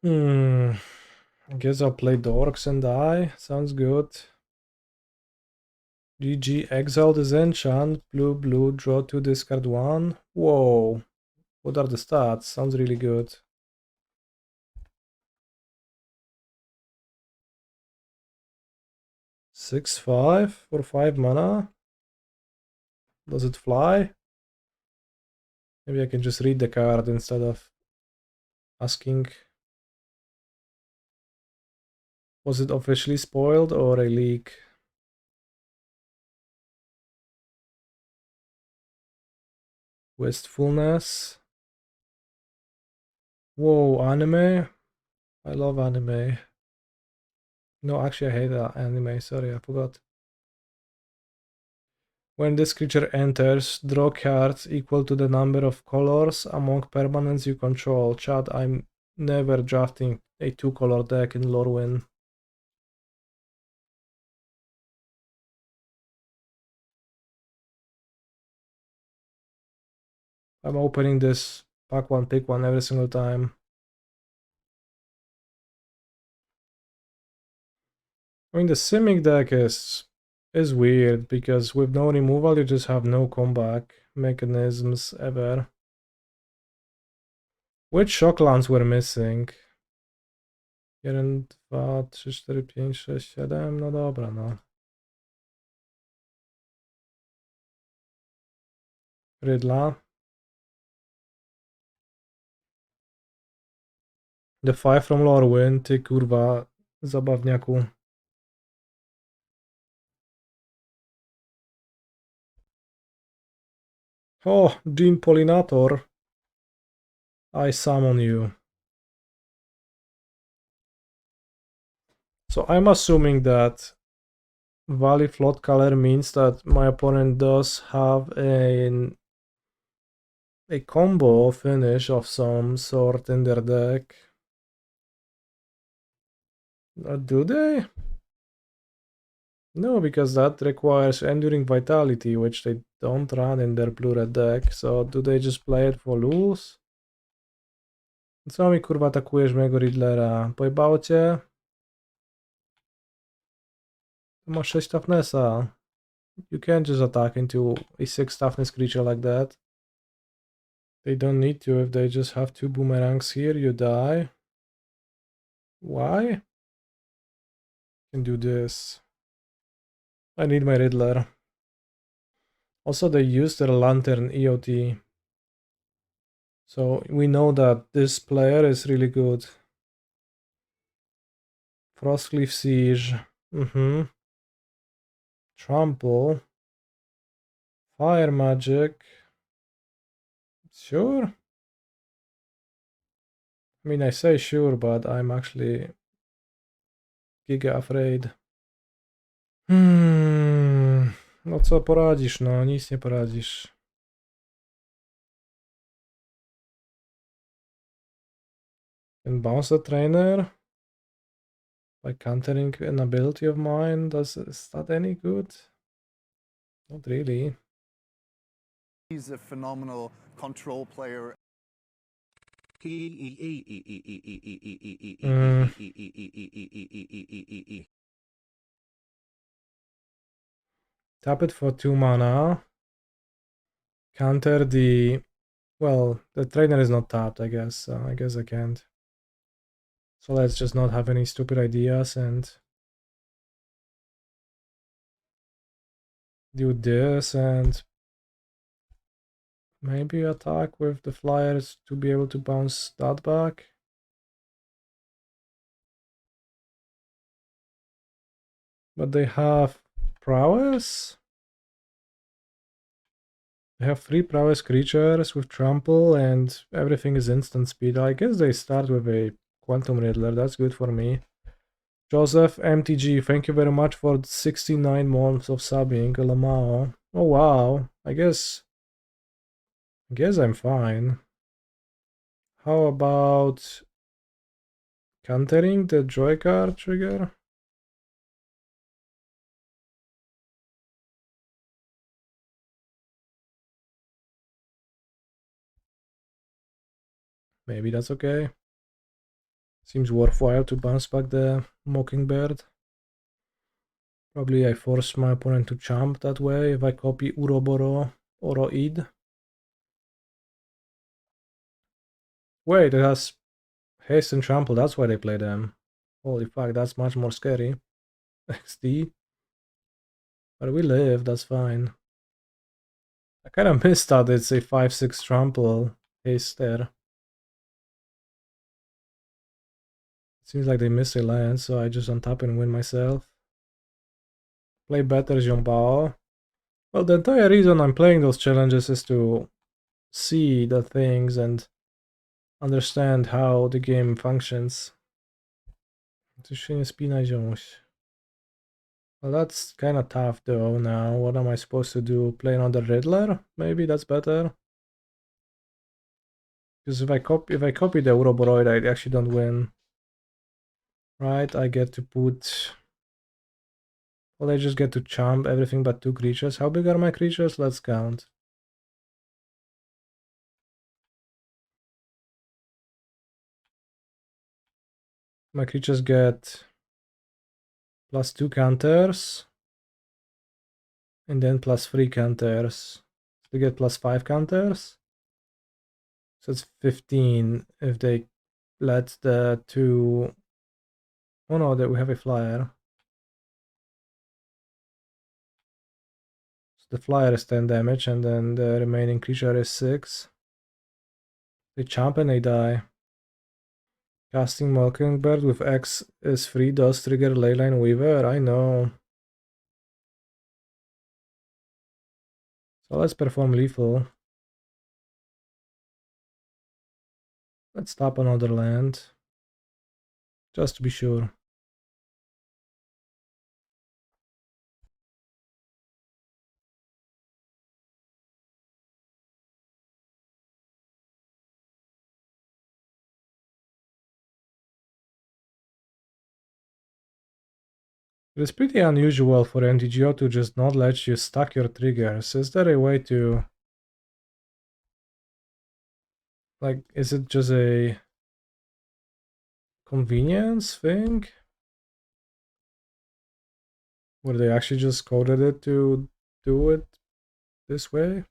I guess I'll play Dorks and die. Sounds good. GG, exile this enchant. Blue, blue, draw 2, discard 1. Whoa. What are the stats? Sounds really good. Six, 5 for 5 mana. Does it fly? Maybe I can just read the card instead of asking. Was it officially spoiled or a leak? Wistfulness. Whoa, anime? I love anime. No, actually I hate anime, sorry, I forgot. When this creature enters, draw cards equal to the number of colors among permanents you control. Chat, I'm never drafting a 2-color deck in Lorwyn. I'm opening this pack one, pick one every single time. I mean, the Simic deck is is weird, because with no removal you just have no comeback mechanisms ever. Which shocklands were missing? 1, 2, 3, 4, 5, 6, 7, no dobra, no. Riddler. The 5 from Lorwyn, ty kurwa zabawniaku. Oh, Gene Pollinator. I summon you. So I'm assuming that Valley Flood color means that my opponent does have a combo finish of some sort in their deck. Do they? No, because that requires Enduring Vitality, which they don't run in their blue-red deck. So do they just play it for lose? Co mi kurwa atakujesz mojego Riddlera? Pojebało cię? To masz 6 toughnessa. You can't just attack into a 6 toughness creature like that. They don't need to. If they just have 2 boomerangs here, you die. Why? Can do this. I need my Riddler. Also, they use their Lantern EOT. So we know that this player is really good. Frostcleave Siege. Trample. Fire Magic. Sure? I mean, I say sure, but I'm actually giga afraid. No co poradzisz, no nic nie poradzisz. Can bounce the trainer by countering an ability of mine. Is that any good? Not really. He's a phenomenal control player. Tap it for 2 mana. Counter the... Well, the trainer is not tapped, I guess. So I guess I can't. So let's just not have any stupid ideas and do this and maybe attack with the flyers to be able to bounce that back. But they have prowess? They have 3 prowess creatures with trample and everything is instant speed. I guess they start with a Quantum Riddler. That's good for me. Joseph MTG, thank you very much for 69 months of subbing. Lamao. Oh wow. I guess I'm fine. How about countering the joy card trigger? Maybe that's okay. Seems worthwhile to bounce back the Mockingbird. Probably I force my opponent to jump that way if I copy Ouroboroid. Wait, it has haste and trample, that's why they play them. Holy fuck, that's much more scary. XD. But we live, that's fine. I kinda missed that it's a 5-6 trample haste there. Seems like they missed a land, so I just untap and win myself. Play better, Jean-Bao. Well, the entire reason I'm playing those challenges is to see the things and understand how the game functions. To się nie spinaj, ziomuś. Well, that's kind of tough though now. What am I supposed to do? Play another Riddler? Maybe that's better. Because if I copy the Ouroboroid, I actually don't win. Right? I get to put... Well, I just get to chump everything but 2 creatures. How big are my creatures? Let's count. My creatures get +2 counters. And then +3 counters. To get +5 counters. So it's 15 if they let the 2... Oh no, that we have a flyer. So the flyer is 10 damage and then the remaining creature is 6. They jump and they die. Casting Mockingbird with X is free does trigger Leyline Weaver, I know. So let's perform lethal. Let's tap another land. Just to be sure. It's pretty unusual for MTGO to just not let you stack your triggers. Is there a way to... Like, is it just a convenience thing? Where they actually just coded it to do it this way?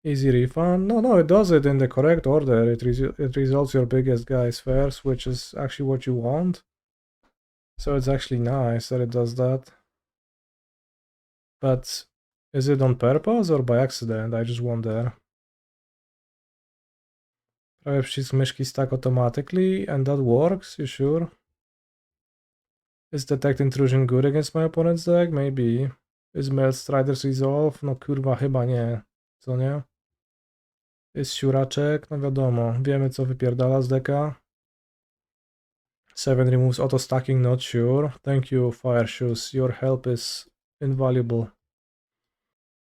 Easy refund? No, it does it in the correct order. It results your biggest guys first, which is actually what you want. So it's actually nice that it does that. But is it on purpose or by accident? I just wonder. Prawie przycisk myszki stack automatically and that works, you sure? Is Detect Intrusion good against my opponent's deck? Maybe. Is Meltstrider's Resolve? No kurwa, chyba nie. Co nie? Jest Surraczek? No wiadomo, wiemy co wypierdala z deka. 7 removes auto stacking, not sure. Thank you, Fire Shoes. Your help is invaluable.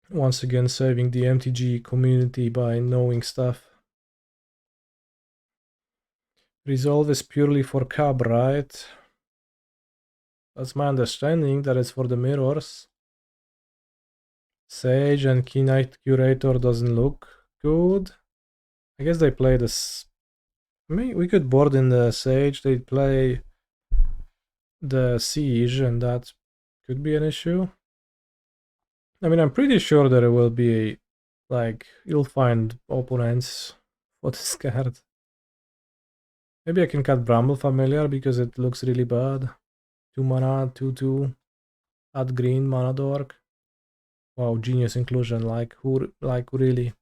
Once again, saving the MTG community by knowing stuff. Resolve is purely for Cub, right? That's my understanding, that is for the mirrors. Sage and Keen-Eyed Curator doesn't look good. I guess they play this... I mean, we could board in the Sage, they play the Siege, and that could be an issue. I mean, I'm pretty sure there will be, like, you'll find opponents for this card. Maybe I can cut Bramble Familiar because it looks really bad. 2 mana, 2/2, add green, mana dork. Wow, genius inclusion, like, who, like, really?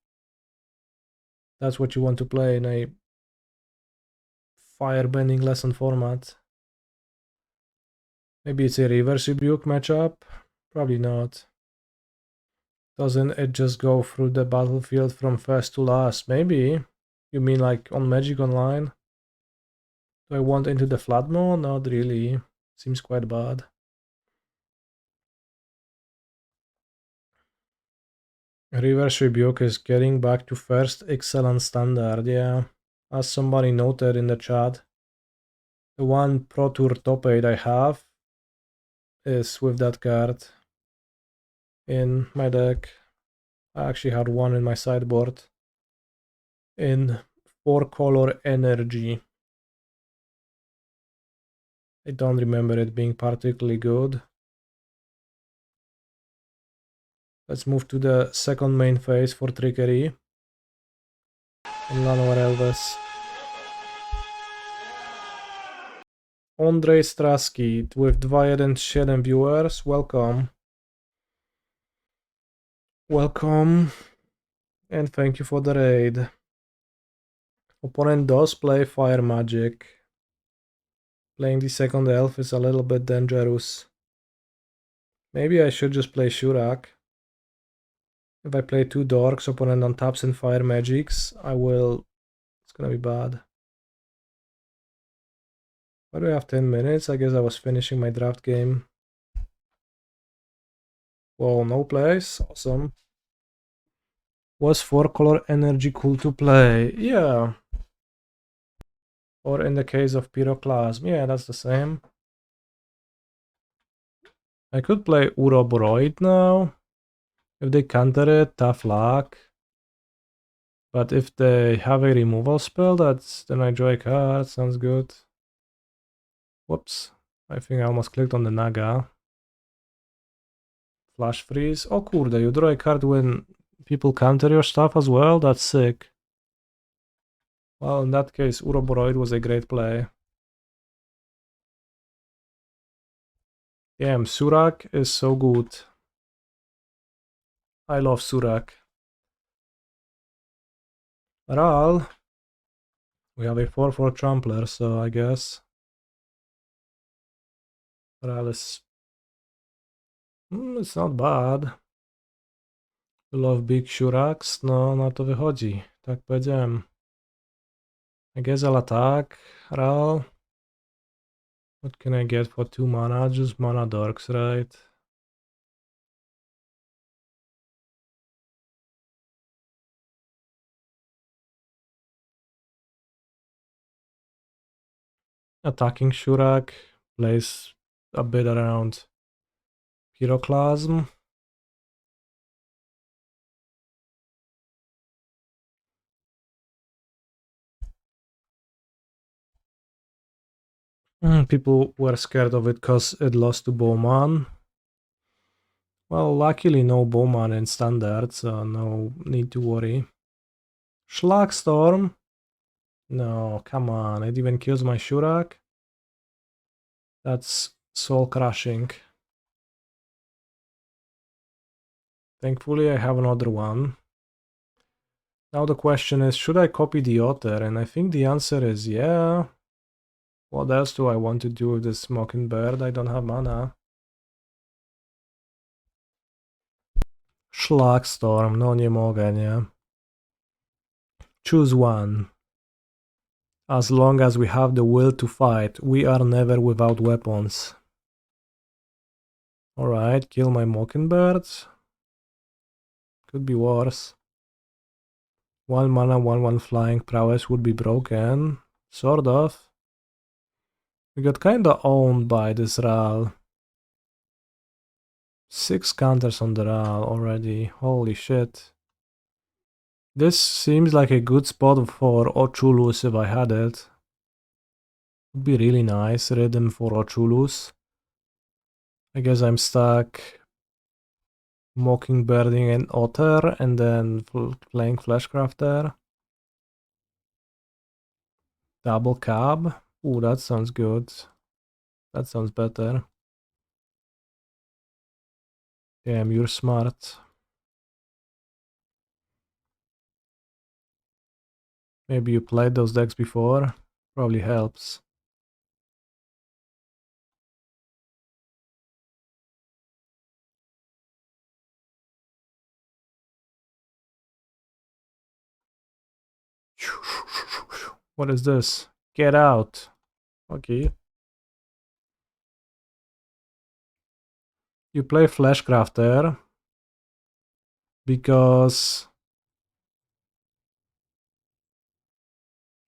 That's what you want to play in a firebending lesson format. Maybe it's a reverse Rebuke matchup? Probably not. Doesn't it just go through the battlefield from first to last? Maybe. You mean like on Magic Online? Do I want Into the Flood Maw? Not really. Seems quite bad. Reverse Rebuke is getting back to first excellent standard, yeah. As somebody noted in the chat, the one Pro Tour top 8 I have is with that card in my deck. I actually had one in my sideboard in 4-color energy. I don't remember it being particularly good. Let's move to the second main phase for trickery. In Llanowar Elves. Ondrej Straski with 217 viewers. Welcome. Welcome. And thank you for the raid. Opponent does play Fire Magic. Playing the second elf is a little bit dangerous. Maybe I should just play Surrak. If I play 2 dorks, opponent untaps and Fire Magics, I will... It's gonna be bad. Why do I have 10 minutes? I guess I was finishing my draft game. Whoa, no plays? Awesome. Was 4-color energy cool to play? Yeah. Or in the case of Pyroclasm, yeah, that's the same. I could play Ouroboroid now. If they counter it, tough luck. But if they have a removal spell, then I draw a card. Sounds good. Whoops. I think I almost clicked on the Naga Flash freeze. Oh kurde, you draw a card when people counter your stuff as well? That's sick. Well, in that case, Ouroboroid was a great play. Damn, Surrak is so good. I love Surrak. Ral. We have a 4/4 Trampler, so I guess Ral is... it's not bad. Love big Surraks? No, na to wychodzi. Tak powiedziałem. I guess I'll attack Ral. What can I get for 2 mana? Just mana dorks, right? Attacking Surrak plays a bit around Pyroclasm. People were scared of it because it lost to Bowman. Well, luckily no Bowman in Standard, so no need to worry. Schlagstorm? No, come on, it even kills my Surrak? That's soul crushing. Thankfully I have another one. Now the question is, should I copy the Otter? And I think the answer is yeah. What else do I want to do with this Mockingbird? I don't have mana. Schlagstorm, no nie mogę, nie? Choose one. As long as we have the will to fight, we are never without weapons. Alright, kill my Mockingbird. Could be worse. 1 mana, 1/1 flying prowess would be broken. Sort of. We got kinda owned by this Ral. 6 counters on the Ral already. Holy shit. This seems like a good spot for Ochulus if I had it. Would be really nice. Rhythm for Ochulus. I guess I'm stuck Mockingbirding an Otter and then playing Fleshcrafter. Double Cub. Ooh, that sounds good. That sounds better. Damn, you're smart. Maybe you played those decks before. Probably helps. What is this? Get out. Okay. You play Fleshcrafter because...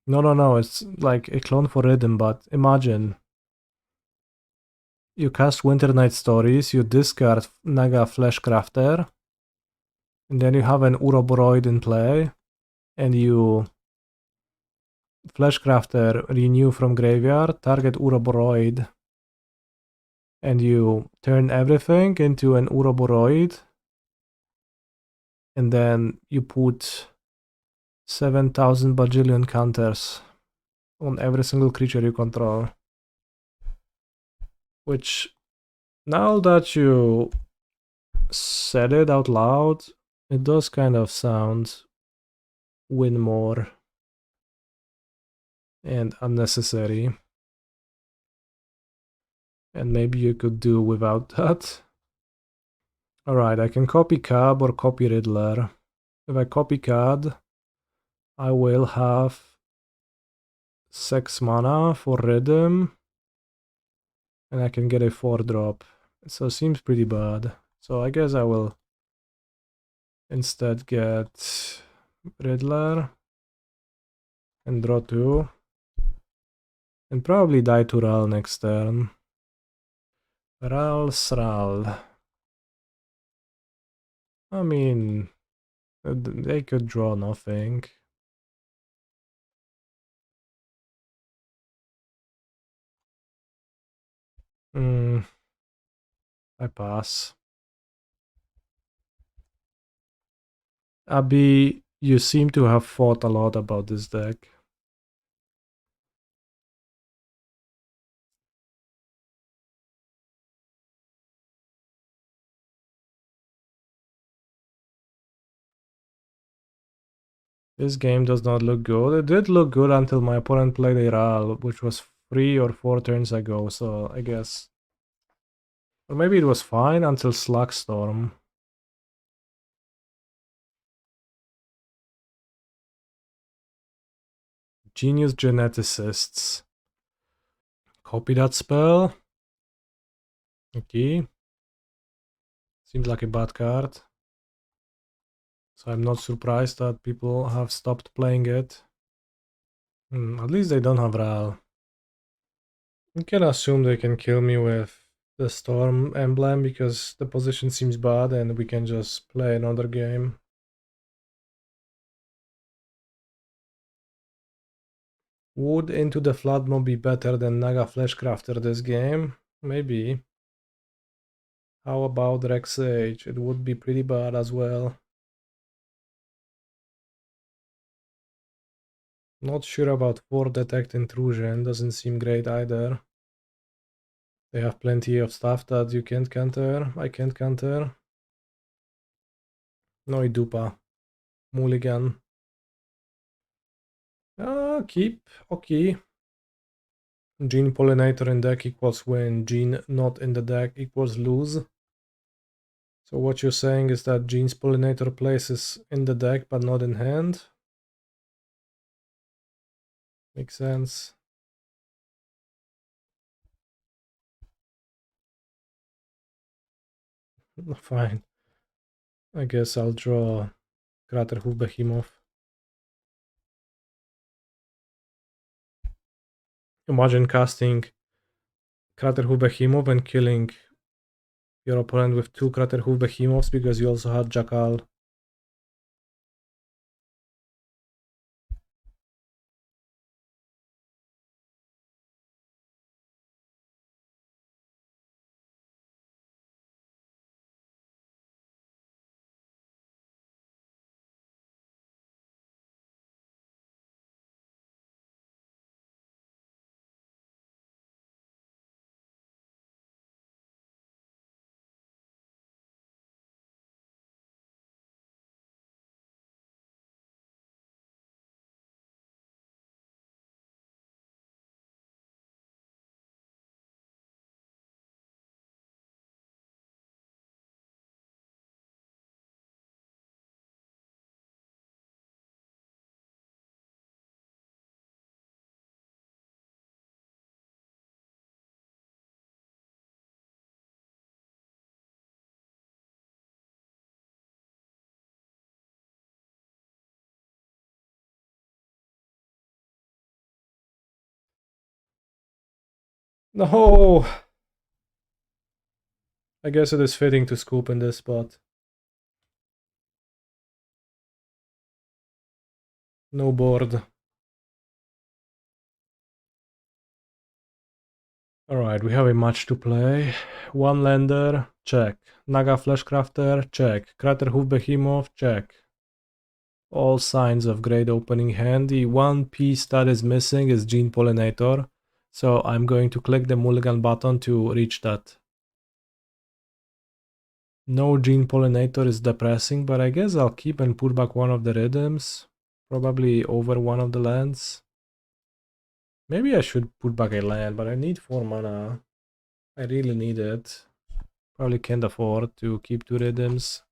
No, it's like a clone for Rhythm, but imagine. You cast Winternight Stories, you discard Naga Fleshcrafter, and then you have an Ouroboroid in play, and you Fleshcrafter renew from graveyard, target Ouroboroid, and you turn everything into an Ouroboroid, and then you put 7,000 bajillion counters on every single creature you control. Which, now that you said it out loud, it does kind of sound win more and unnecessary. And maybe you could do without that. Alright, I can copy Cub or copy Riddler. If I copy Cub, I will have 6 mana for Rhythm, and I can get a 4-drop. So it seems pretty bad. So I guess I will instead get Riddler and draw 2. And probably die to Ral next turn. Ral. I mean, they could draw nothing. I pass. Abby, you seem to have thought a lot about this deck. This game does not look good. It did look good until my opponent played a Ral, which was 3 or 4 turns ago, so I guess. Or maybe it was fine until Slugstorm. Genius geneticists. Copy that spell. Okay. Seems like a bad card. So I'm not surprised that people have stopped playing it. At least they don't have Ral. You can assume they can kill me with the Storm emblem because the position seems bad and we can just play another game. Would Into the Flood Maw be better than Naga Fleshcrafter this game? Maybe. How about Reclamation Sage? It would be pretty bad as well. Not sure about 4 Detect Intrusion, doesn't seem great either. They have plenty of stuff that you can't counter, I can't counter. No dupa. Mulligan. Keep, okay. Gene Pollinator in deck equals win. Gene not in the deck equals lose. So what you're saying is that Gene's Pollinator places in the deck but not in hand? Makes sense. Fine. I guess I'll draw Craterhoof Behemoth. Imagine casting Craterhoof Behemoth and killing your opponent with 2 Craterhoof Behemoths because you also had Jackal. No! I guess it is fitting to scoop in this spot. No board. Alright, we have a match to play. 1 lander, check. Naga Fleshcrafter, check. Craterhoof Behemoth, check. All signs of great opening hand. The one piece that is missing is Gene Pollinator. So I'm going to click the mulligan button to reach that. No Gene Pollinator is depressing, but I guess I'll keep and put back one of the rhythms. Probably over one of the lands. Maybe I should put back a land, but I need 4 mana. I really need it. Probably can't afford to keep 2 rhythms.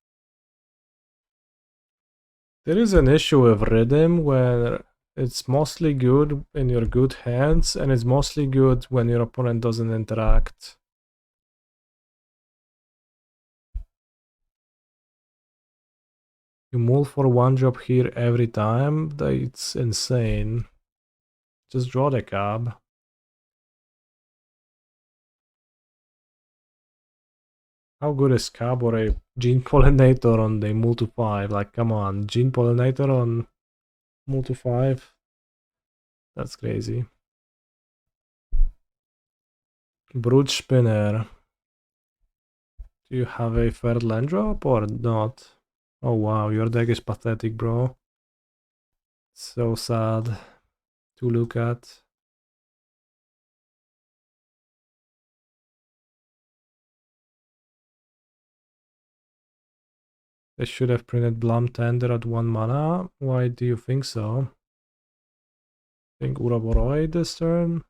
There is an issue with rhythm where it's mostly good in your good hands and it's mostly good when your opponent doesn't interact. You mull for 1 drop here every time? That's insane. Just draw the cab. How good is cab or a Gene Pollinator on the mull to 5? Like, come on, Gene Pollinator on mull to 5? That's crazy. Brood Spinner. Do you have a third land drop or not? Oh wow, your deck is pathetic, bro. So sad to look at. They should have printed Blum Tender at 1 mana. Why do you think so? Think Ouroboroid this turn?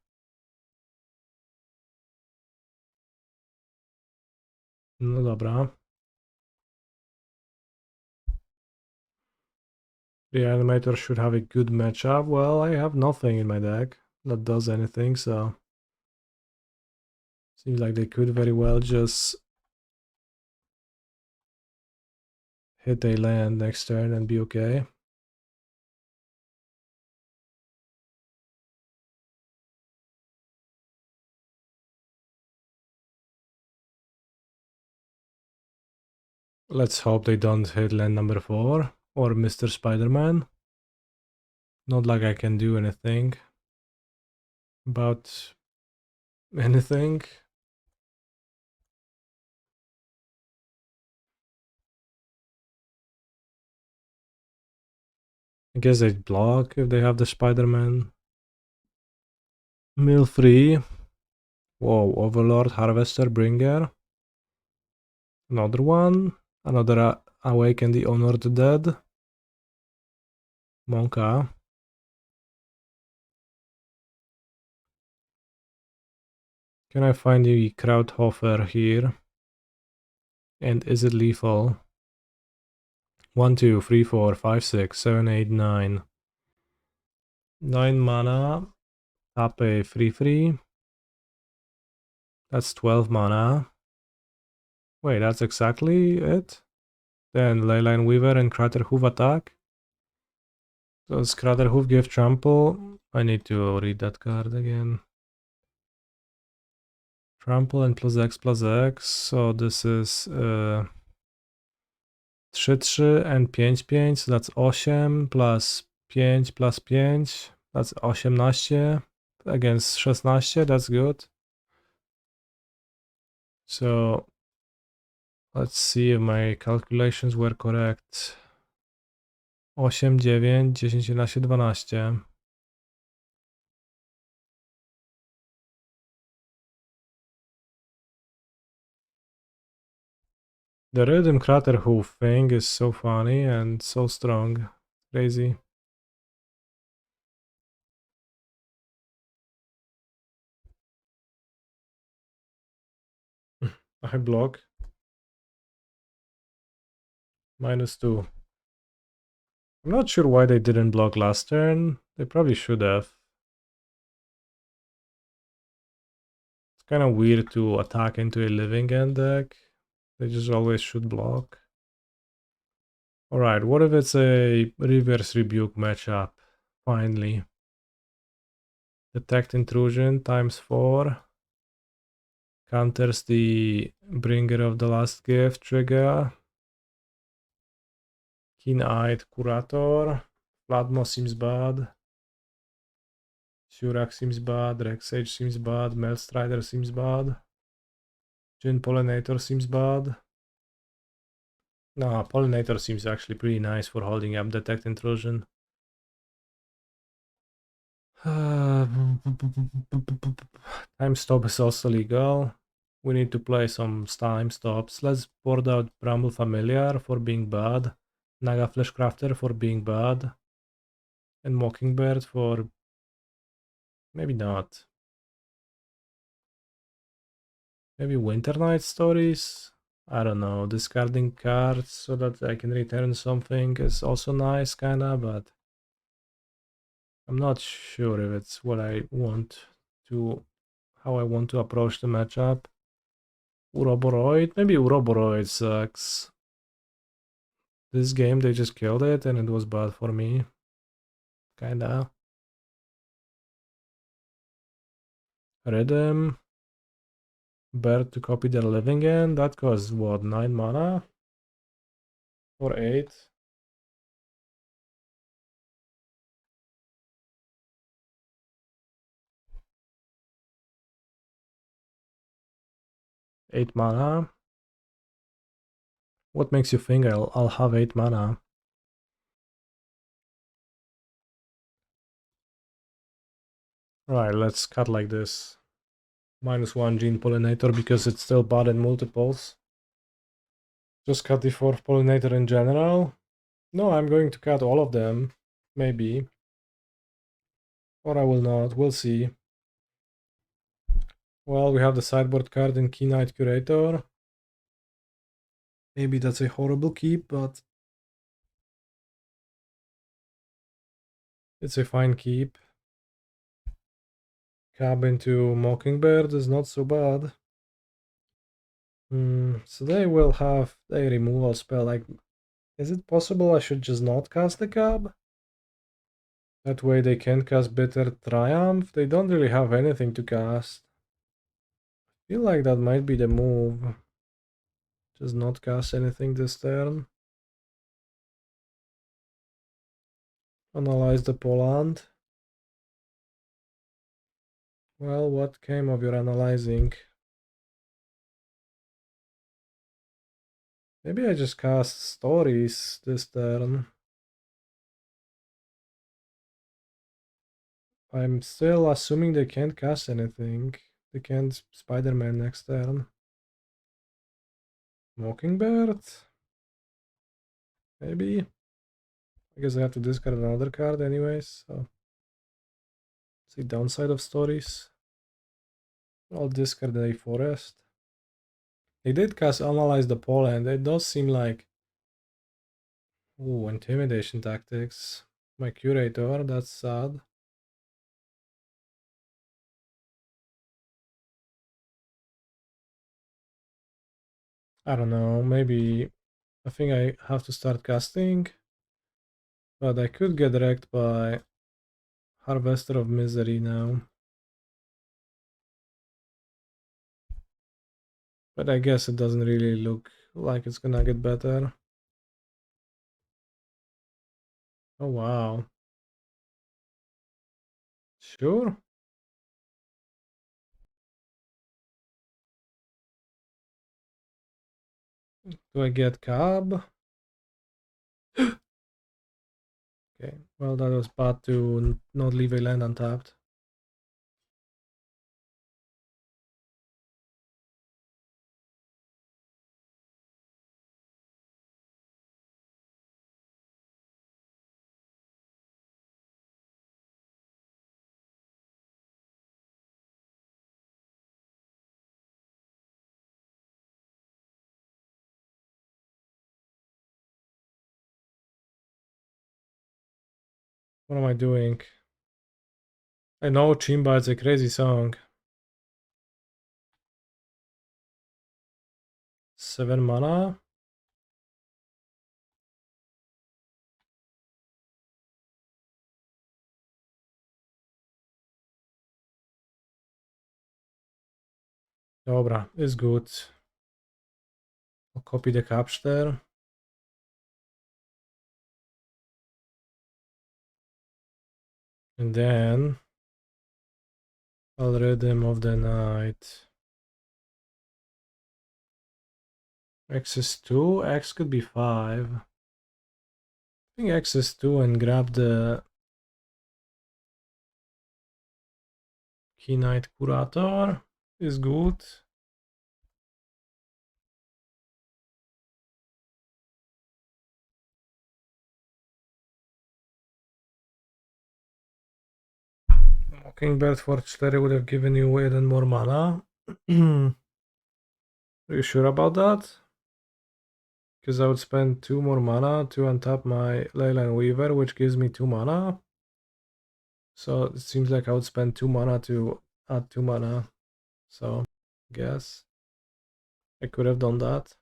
No dobra. The animator should have a good matchup. Well, I have nothing in my deck that does anything, so seems like they could very well just hit a land next turn and be okay. Let's hope they don't hit land number 4 or Mr. Spider-Man. Not like I can do anything about anything. I guess they'd block if they have the Spider-Man. Mill free. Whoa, Overlord, Harvester, Bringer. Another one. Another Awaken the Honored Dead. Monka. Can I find the Krauthofer here? And is it lethal? 1, 2, 3, 4, 5, 6, 7, 8, 9. 9 mana. Tap a 3/3. That's 12 mana. Wait, that's exactly it? Then Leyline Weaver and Craterhoof attack. Does Craterhoof give trample? I need to read that card again. Trample and +X+X. So this is 3/3 and 5/5. So that's 8 plus 5 plus 5. That's 18 against 16. That's good. So let's see if my calculations were correct. 8, 9, 10, 11, 12. The rhythm Craterhoof thing is so funny and so strong. Crazy. I block. -2. I'm not sure why they didn't block last turn. They probably should have. It's kind of weird to attack into a living end deck. They just always should block. Alright, what if it's a reverse rebuke matchup? Finally. Detect intrusion ×4. Counters the bringer of the last gift trigger. Keen-Eyed Curator. Flood Maw seems bad. Surrak seems bad. Sage seems bad. Meltstrider seems bad. Gene Pollinator seems bad. No, Pollinator seems actually pretty nice for holding up Detect Intrusion. Time stop is also legal. We need to play some time stops. Let's board out Bramble Familiar for being bad. Naga Fleshcrafter for being bad. And Mockingbird for... maybe not. Maybe Winternight Stories? I don't know. Discarding cards so that I can return something is also nice, kinda, but... I'm not sure if it's what I want to... how I want to approach the matchup. Ouroboroid? Maybe Ouroboroid sucks. This game they just killed it and it was bad for me. Kinda. Rhythm. Bird to copy the living end. That costs what, 9 mana? Or 8? Eight mana. What makes you think I'll have 8 mana? Right, let's cut like this. -1 Gene Pollinator because it's still bad in multiples. Just cut the 4th Pollinator in general. No, I'm going to cut all of them. Maybe. Or I will not. We'll see. Well, we have the sideboard card in Keen-Eyed Curator. Maybe that's a horrible keep, but it's a fine keep. Cab into Mockingbird is not so bad. So they will have a removal spell. Like, is it possible I should just not cast the cab? That way they can cast Bitter Triumph. They don't really have anything to cast. I feel like that might be the move. Just not cast anything this turn. Analyze the Poland. Well, what came of your analyzing? Maybe I just cast Stories this turn. I'm still assuming they can't cast anything. They can't Spider-Man next turn. Mockingbird? Maybe? I guess I have to discard another card anyways, so... It's the downside of Stories. I'll discard a Forest. They did cast Analyze the Poland. It does seem like... Ooh, Intimidation Tactics. My Curator, that's sad. I don't know, maybe... I think I have to start casting. But I could get wrecked by Harvester of Misery now. But I guess it doesn't really look like it's gonna get better. Oh wow. Sure. Do I get Cab? Okay, well that was bad to not leave a land untapped. What am I doing? I know Chimba is a crazy song. 7 mana. Dobra, is good. I'll copy the capture. And then I'll Rhythm of the Night. X is 2, X could be 5. I think X is 2 and grab the Keen-Eyed Curator is good. Mockingbird for 4 would have given you 1 more mana. Are you sure about that? Because I would spend 2 more mana to untap my Leyline Weaver, which gives me 2 mana. So it seems like I would spend 2 mana to add 2 mana. So, I guess I could have done that.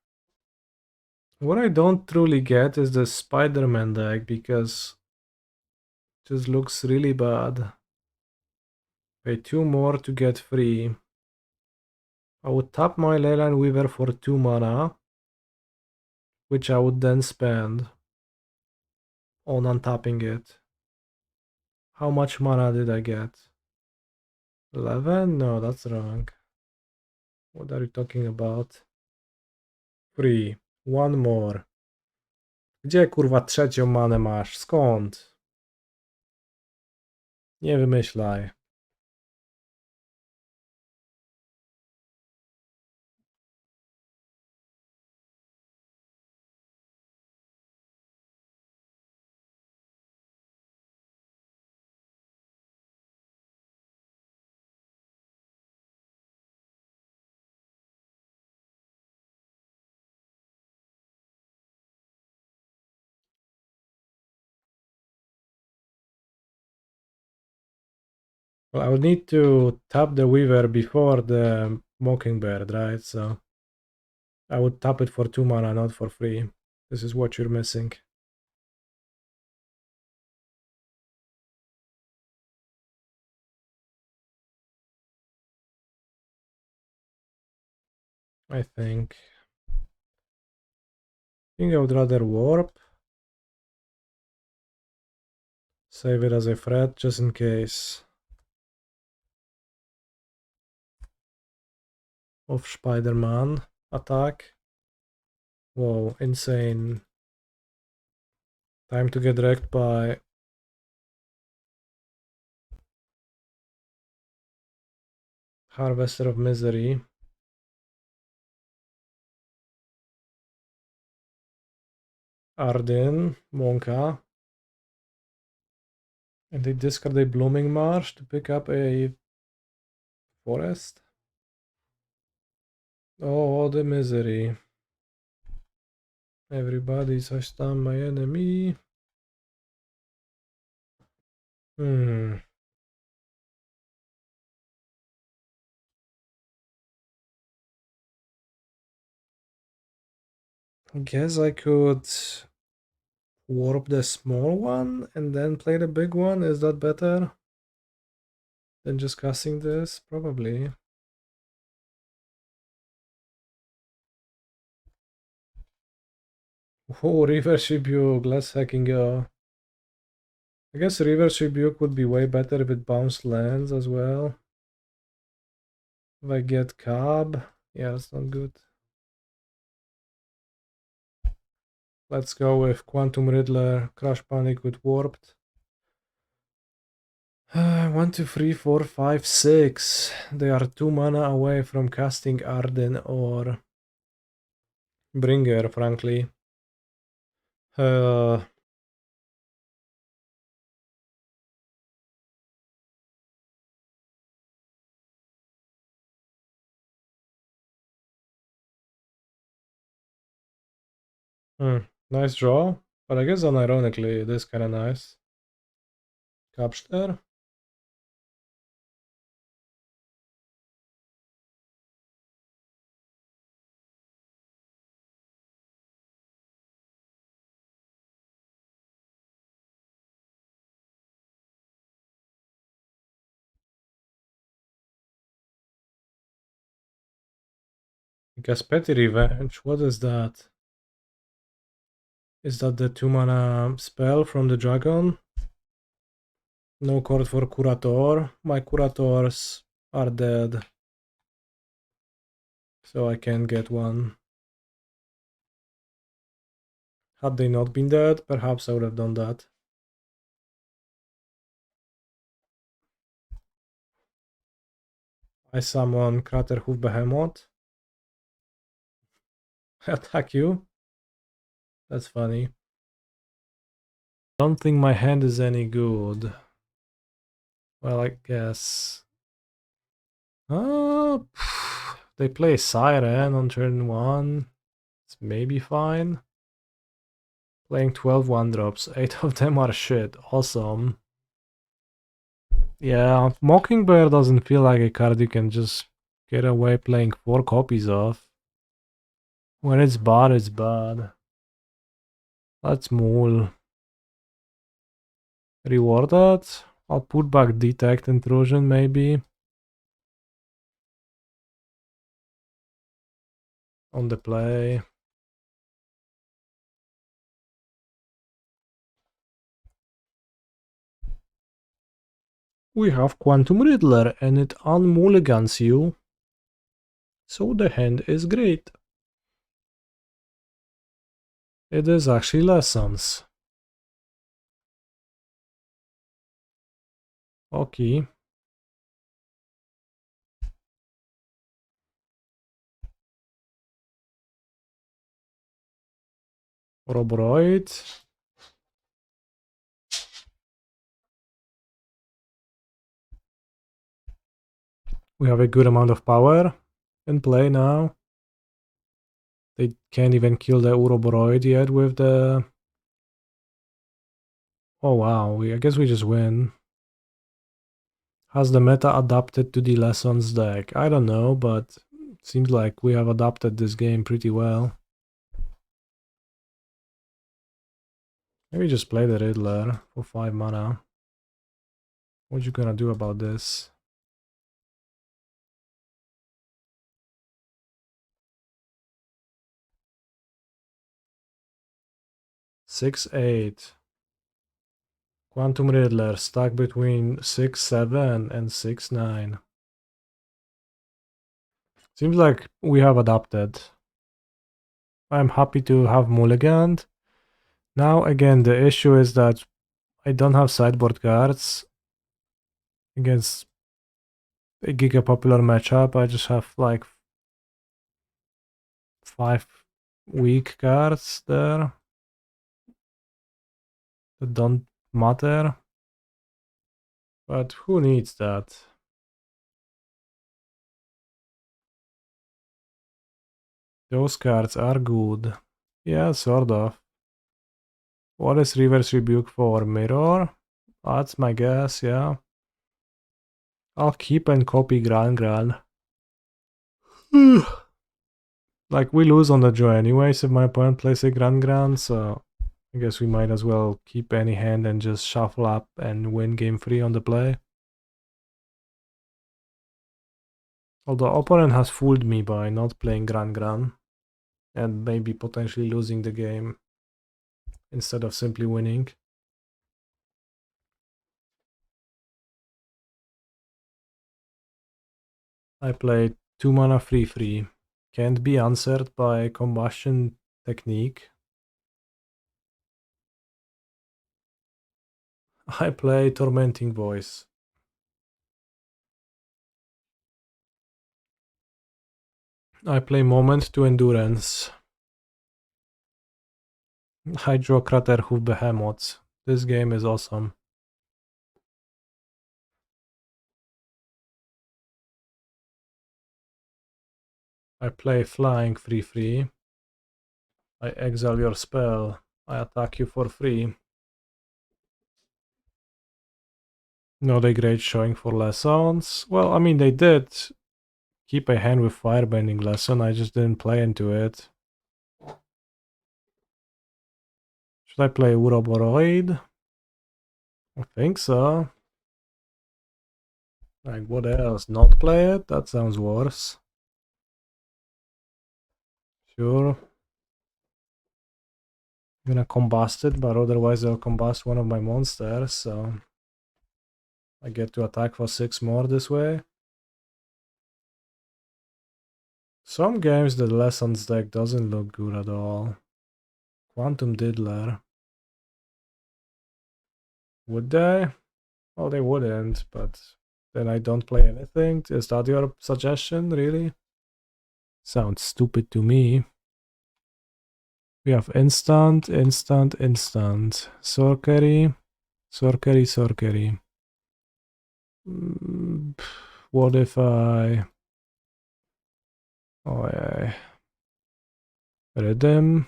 What I don't truly get is the Spider-Man deck, because it just looks really bad. Pay 2 more to get free. I would tap my Leyline Weaver for 2 mana, which I would then spend on untapping it. How much mana did I get? 11? No, that's wrong. What are you talking about? 3. One more. Gdzie kurwa trzecią manę masz? Skąd? Nie wymyślaj. Well, I would need to tap the Weaver before the Mockingbird, right? So I would tap it for 2 mana, not for 3. This is what you're missing. I think I would rather warp. Save it as a threat just in case. Of Spider-Man attack. Whoa, insane. Time to get wrecked by Harvester of Misery. Arden, Wonka. And they discard a Blooming Marsh to pick up a forest. Oh, the misery. Everybody's hashtag my enemy. I guess I could warp the small one and then play the big one. Is that better than just casting this? Probably. Oh, Reverse Rebuke. Let's hacking go. I guess Reverse Rebuke would be way better if it bounced lands as well. If I get Cub, yeah, that's not good. Let's go with Quantum Riddler, Crush Panic with Warped. 1, 2, 3, 4, 5, 6. They are 2 mana away from casting Arden or Bringer, frankly. Nice draw, but I guess unironically it is kind of nice. Capture. Gaspeti Revenge, what is that? Is that the 2 mana spell from the dragon? No card for Curator. My Curators are dead. So I can't get one. Had they not been dead, perhaps I would have done that. I summon Craterhoof Behemoth. Attack you. That's funny. Don't think my hand is any good. Well, I guess. They play Siren on turn 1. It's maybe fine. Playing 12 1-drops. 8 of them are shit. Awesome. Yeah, Mockingbird doesn't feel like a card you can just get away playing 4 copies of. When it's bad, it's bad. Let's Maul. Reward that. I'll put back Detect Intrusion maybe. On the play. We have Quantum Riddler and it unmulligans you. So the hand is great. It is actually lessons. Okay. Ouroboroid. We have a good amount of power in play now. They can't even kill the Ouroboroid yet with the... Oh wow, I guess we just win. Has the meta adapted to the lessons deck? I don't know, but it seems like we have adapted this game pretty well. Maybe just play the Riddler for 5 mana. What you gonna do about this? Six, 8. Quantum Riddler stuck between 6-7 and 6-9. Seems like we have adapted. I'm happy to have mulliganed. Now again, the issue is that I don't have sideboard cards against a giga popular matchup. I just have like 5 weak cards there that don't matter. But who needs that? Those cards are good. Yeah, sort of. What is reverse rebuke for? Mirror? That's my guess, yeah. I'll keep and copy Gran. Like, we lose on the draw anyways if my opponent plays a Gran, so I guess we might as well keep any hand and just shuffle up and win game 3 on the play. Although opponent has fooled me by not playing Gran and maybe potentially losing the game instead of simply winning. I played 2 mana 3/3. Can't be answered by combustion technique. I play Tormenting Voice. I play Moment to Endurance. I draw Craterhoof Behemoth. This game is awesome. I play Flying 3/3. I exile your spell. I attack you for free. Not a great showing for lessons. Well, I mean, they did keep a hand with Firebending lesson. I just didn't play into it. Should I play Ouroboroid? I think so. Like, what else? Not play it? That sounds worse. Sure. I'm gonna combust it, but otherwise I'll combust one of my monsters, so I get to attack for 6 more this way. Some games the lessons deck doesn't look good at all. Quantum Riddler. Would they? Well, they wouldn't, but then I don't play anything. Is that your suggestion, really? Sounds stupid to me. We have instant. Sorcery. What if I... Oh, yeah. Rhythm.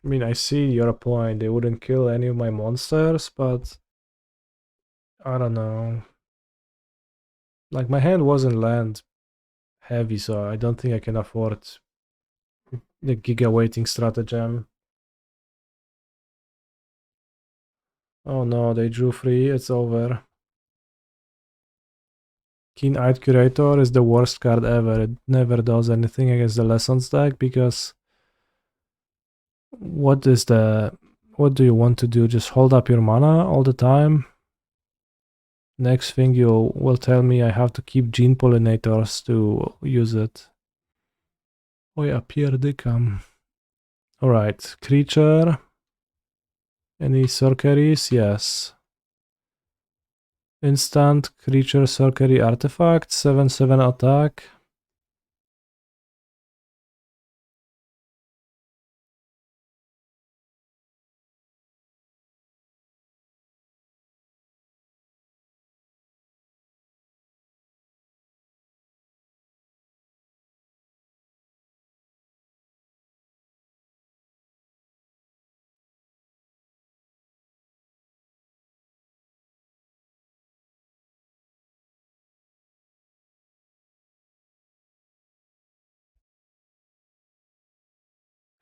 I mean, I see your point. They wouldn't kill any of my monsters, but I don't know. Like, my hand wasn't land heavy, so I don't think I can afford the Giga Waiting stratagem. Oh no, they drew 3, it's over. Keen-Eyed Curator is the worst card ever. It never does anything against the Lessons deck because... What do you want to do? Just hold up your mana all the time? Next thing you will tell me I have to keep Gene Pollinators to use it. Oh yeah, pierdykam. Alright, creature. Any sorceries? Yes. Instant creature sorcery artifact, 7/7 attack.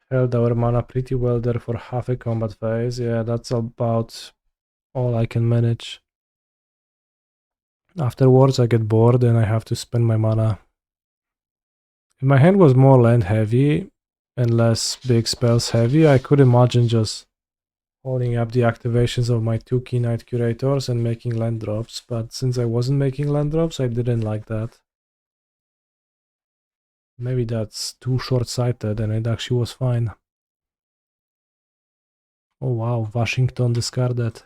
Held our mana pretty well there for half a combat phase. Yeah, that's about all I can manage. Afterwards I get bored and I have to spend my mana. If my hand was more land heavy and less big spells heavy, I could imagine just holding up the activations of my 2 Keen-Eyed Curators and making land drops, but since I wasn't making land drops, I didn't like that. Maybe that's too short-sighted and it actually was fine. Oh wow, Washington discarded.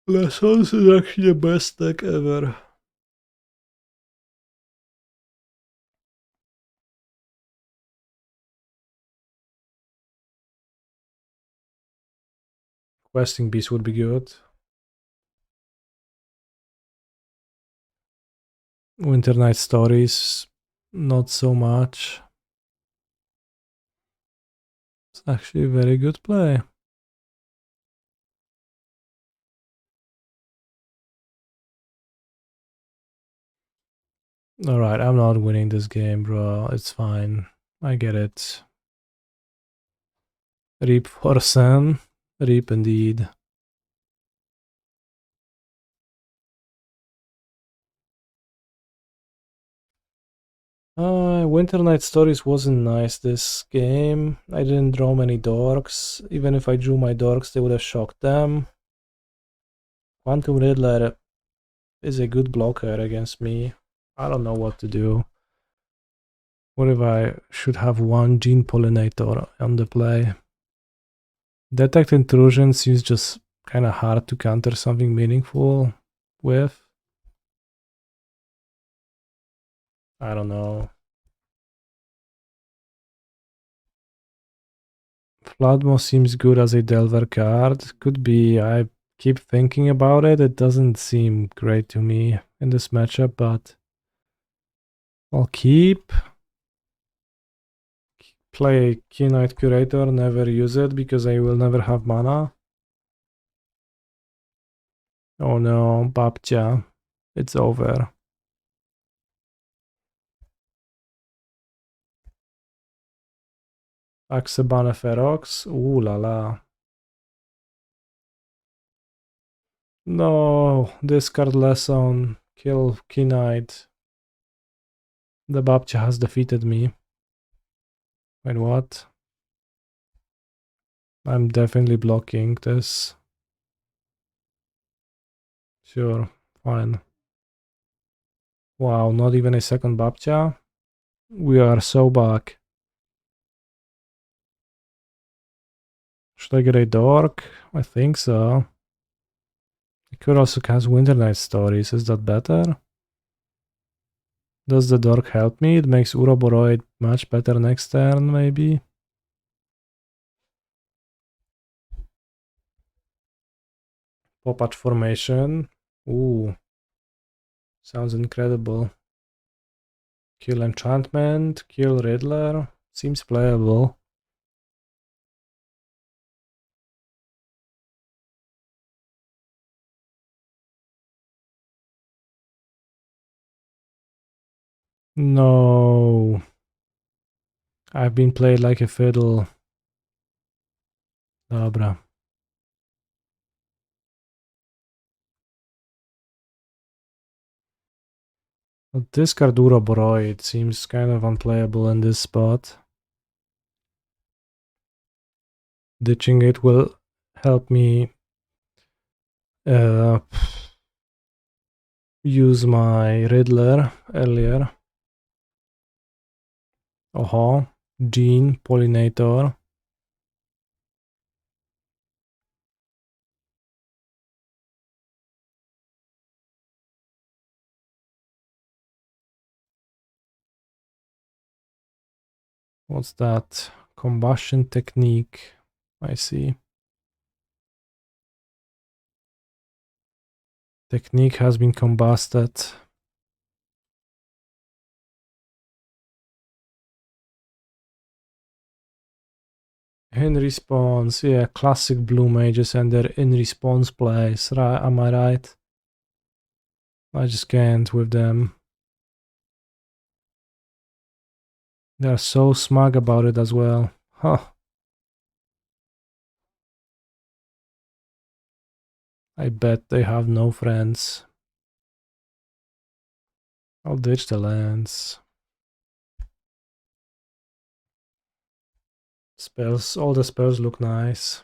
Lessons is actually the best deck ever. Questing Beast would be good. Winternight Stories, not so much. It's actually a very good play. Alright, I'm not winning this game, bro. It's fine. I get it. Reap for Sen. Reap indeed. Winternight Stories wasn't nice this game. I didn't draw many dorks. Even if I drew my dorks, they would have shocked them. Quantum Riddler is a good blocker against me. I don't know what to do. What if I should have one Gene Pollinator on the play? Detect Intrusion seems just kind of hard to counter something meaningful with. I don't know. Flood Maw seems good as a Delver card. Could be. I keep thinking about it. It doesn't seem great to me in this matchup, but I'll keep. Play Keen-Eyed Curator, never use it because I will never have mana. Oh no, Babcia. It's over. Axebane Ferox. Ooh la la. No, discard lesson. Kill Keen-Eyed. The Babcia has defeated me. Wait, what? I'm definitely blocking this. Sure, fine. Wow, not even a second Babcia? We are so back. Should I get a Dork? I think so. I could also cast Winternight Stories, is that better? Does the Dork help me? It makes Ouroboroid much better next turn, maybe? Pop-Out Formation. Ooh. Sounds incredible. Kill Enchantment, kill Riddler. Seems playable. No. I've been played like a fiddle. Dobra. Discard Ouroboroid seems kind of unplayable in this spot. Ditching it will help me Use my Riddler earlier. Gene Pollinator. What's that? Combustion technique. I see. Technique has been combusted. In response, yeah, classic blue mages and their in response plays. Right, am I right? I just can't with them. They're so smug about it as well. Huh. I bet they have no friends. I'll ditch the lands. Spells, all the spells look nice.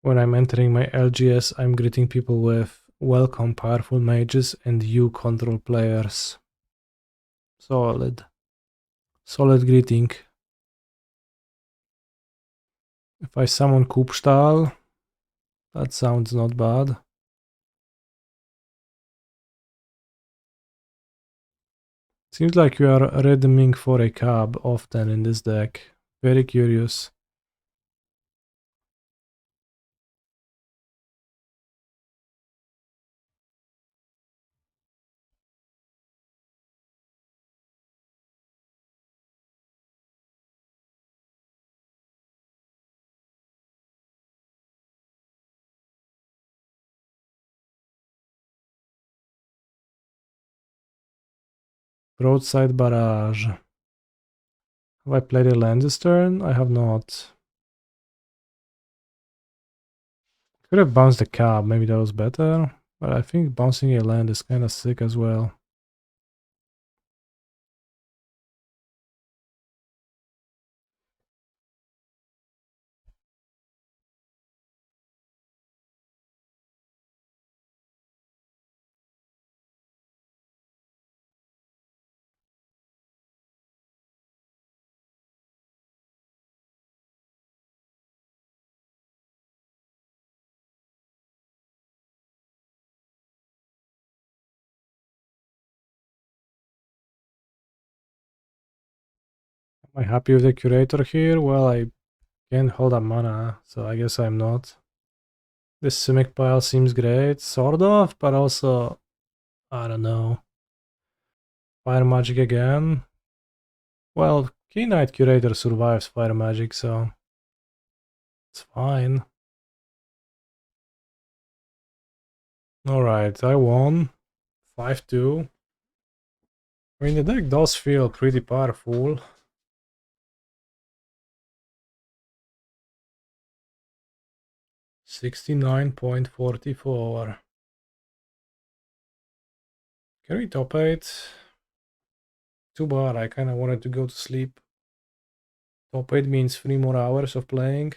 When I'm entering my LGS, I'm greeting people with welcome powerful mages and you control players. Solid. Solid greeting. If I summon Kupstal, that sounds not bad. Seems like you are redeeming for a cub often in this deck. Very curious. Broadside Barrage. Have I played a land this turn? I have not. Could have bounced the cab, maybe that was better. But I think bouncing a land is kind of sick as well. Am I happy with the Curator here? Well, I can't hold up mana, so I guess I'm not. This Simic pile seems great, sort of, but also, I don't know. Fire Magic again? Well, Keen-Eyed Curator survives Fire Magic, so it's fine. Alright, I won. 5-2. I mean, the deck does feel pretty powerful. $69.44. Can we top 8? Too bad, I kinda wanted to go to sleep. Top 8 means 3 more hours of playing.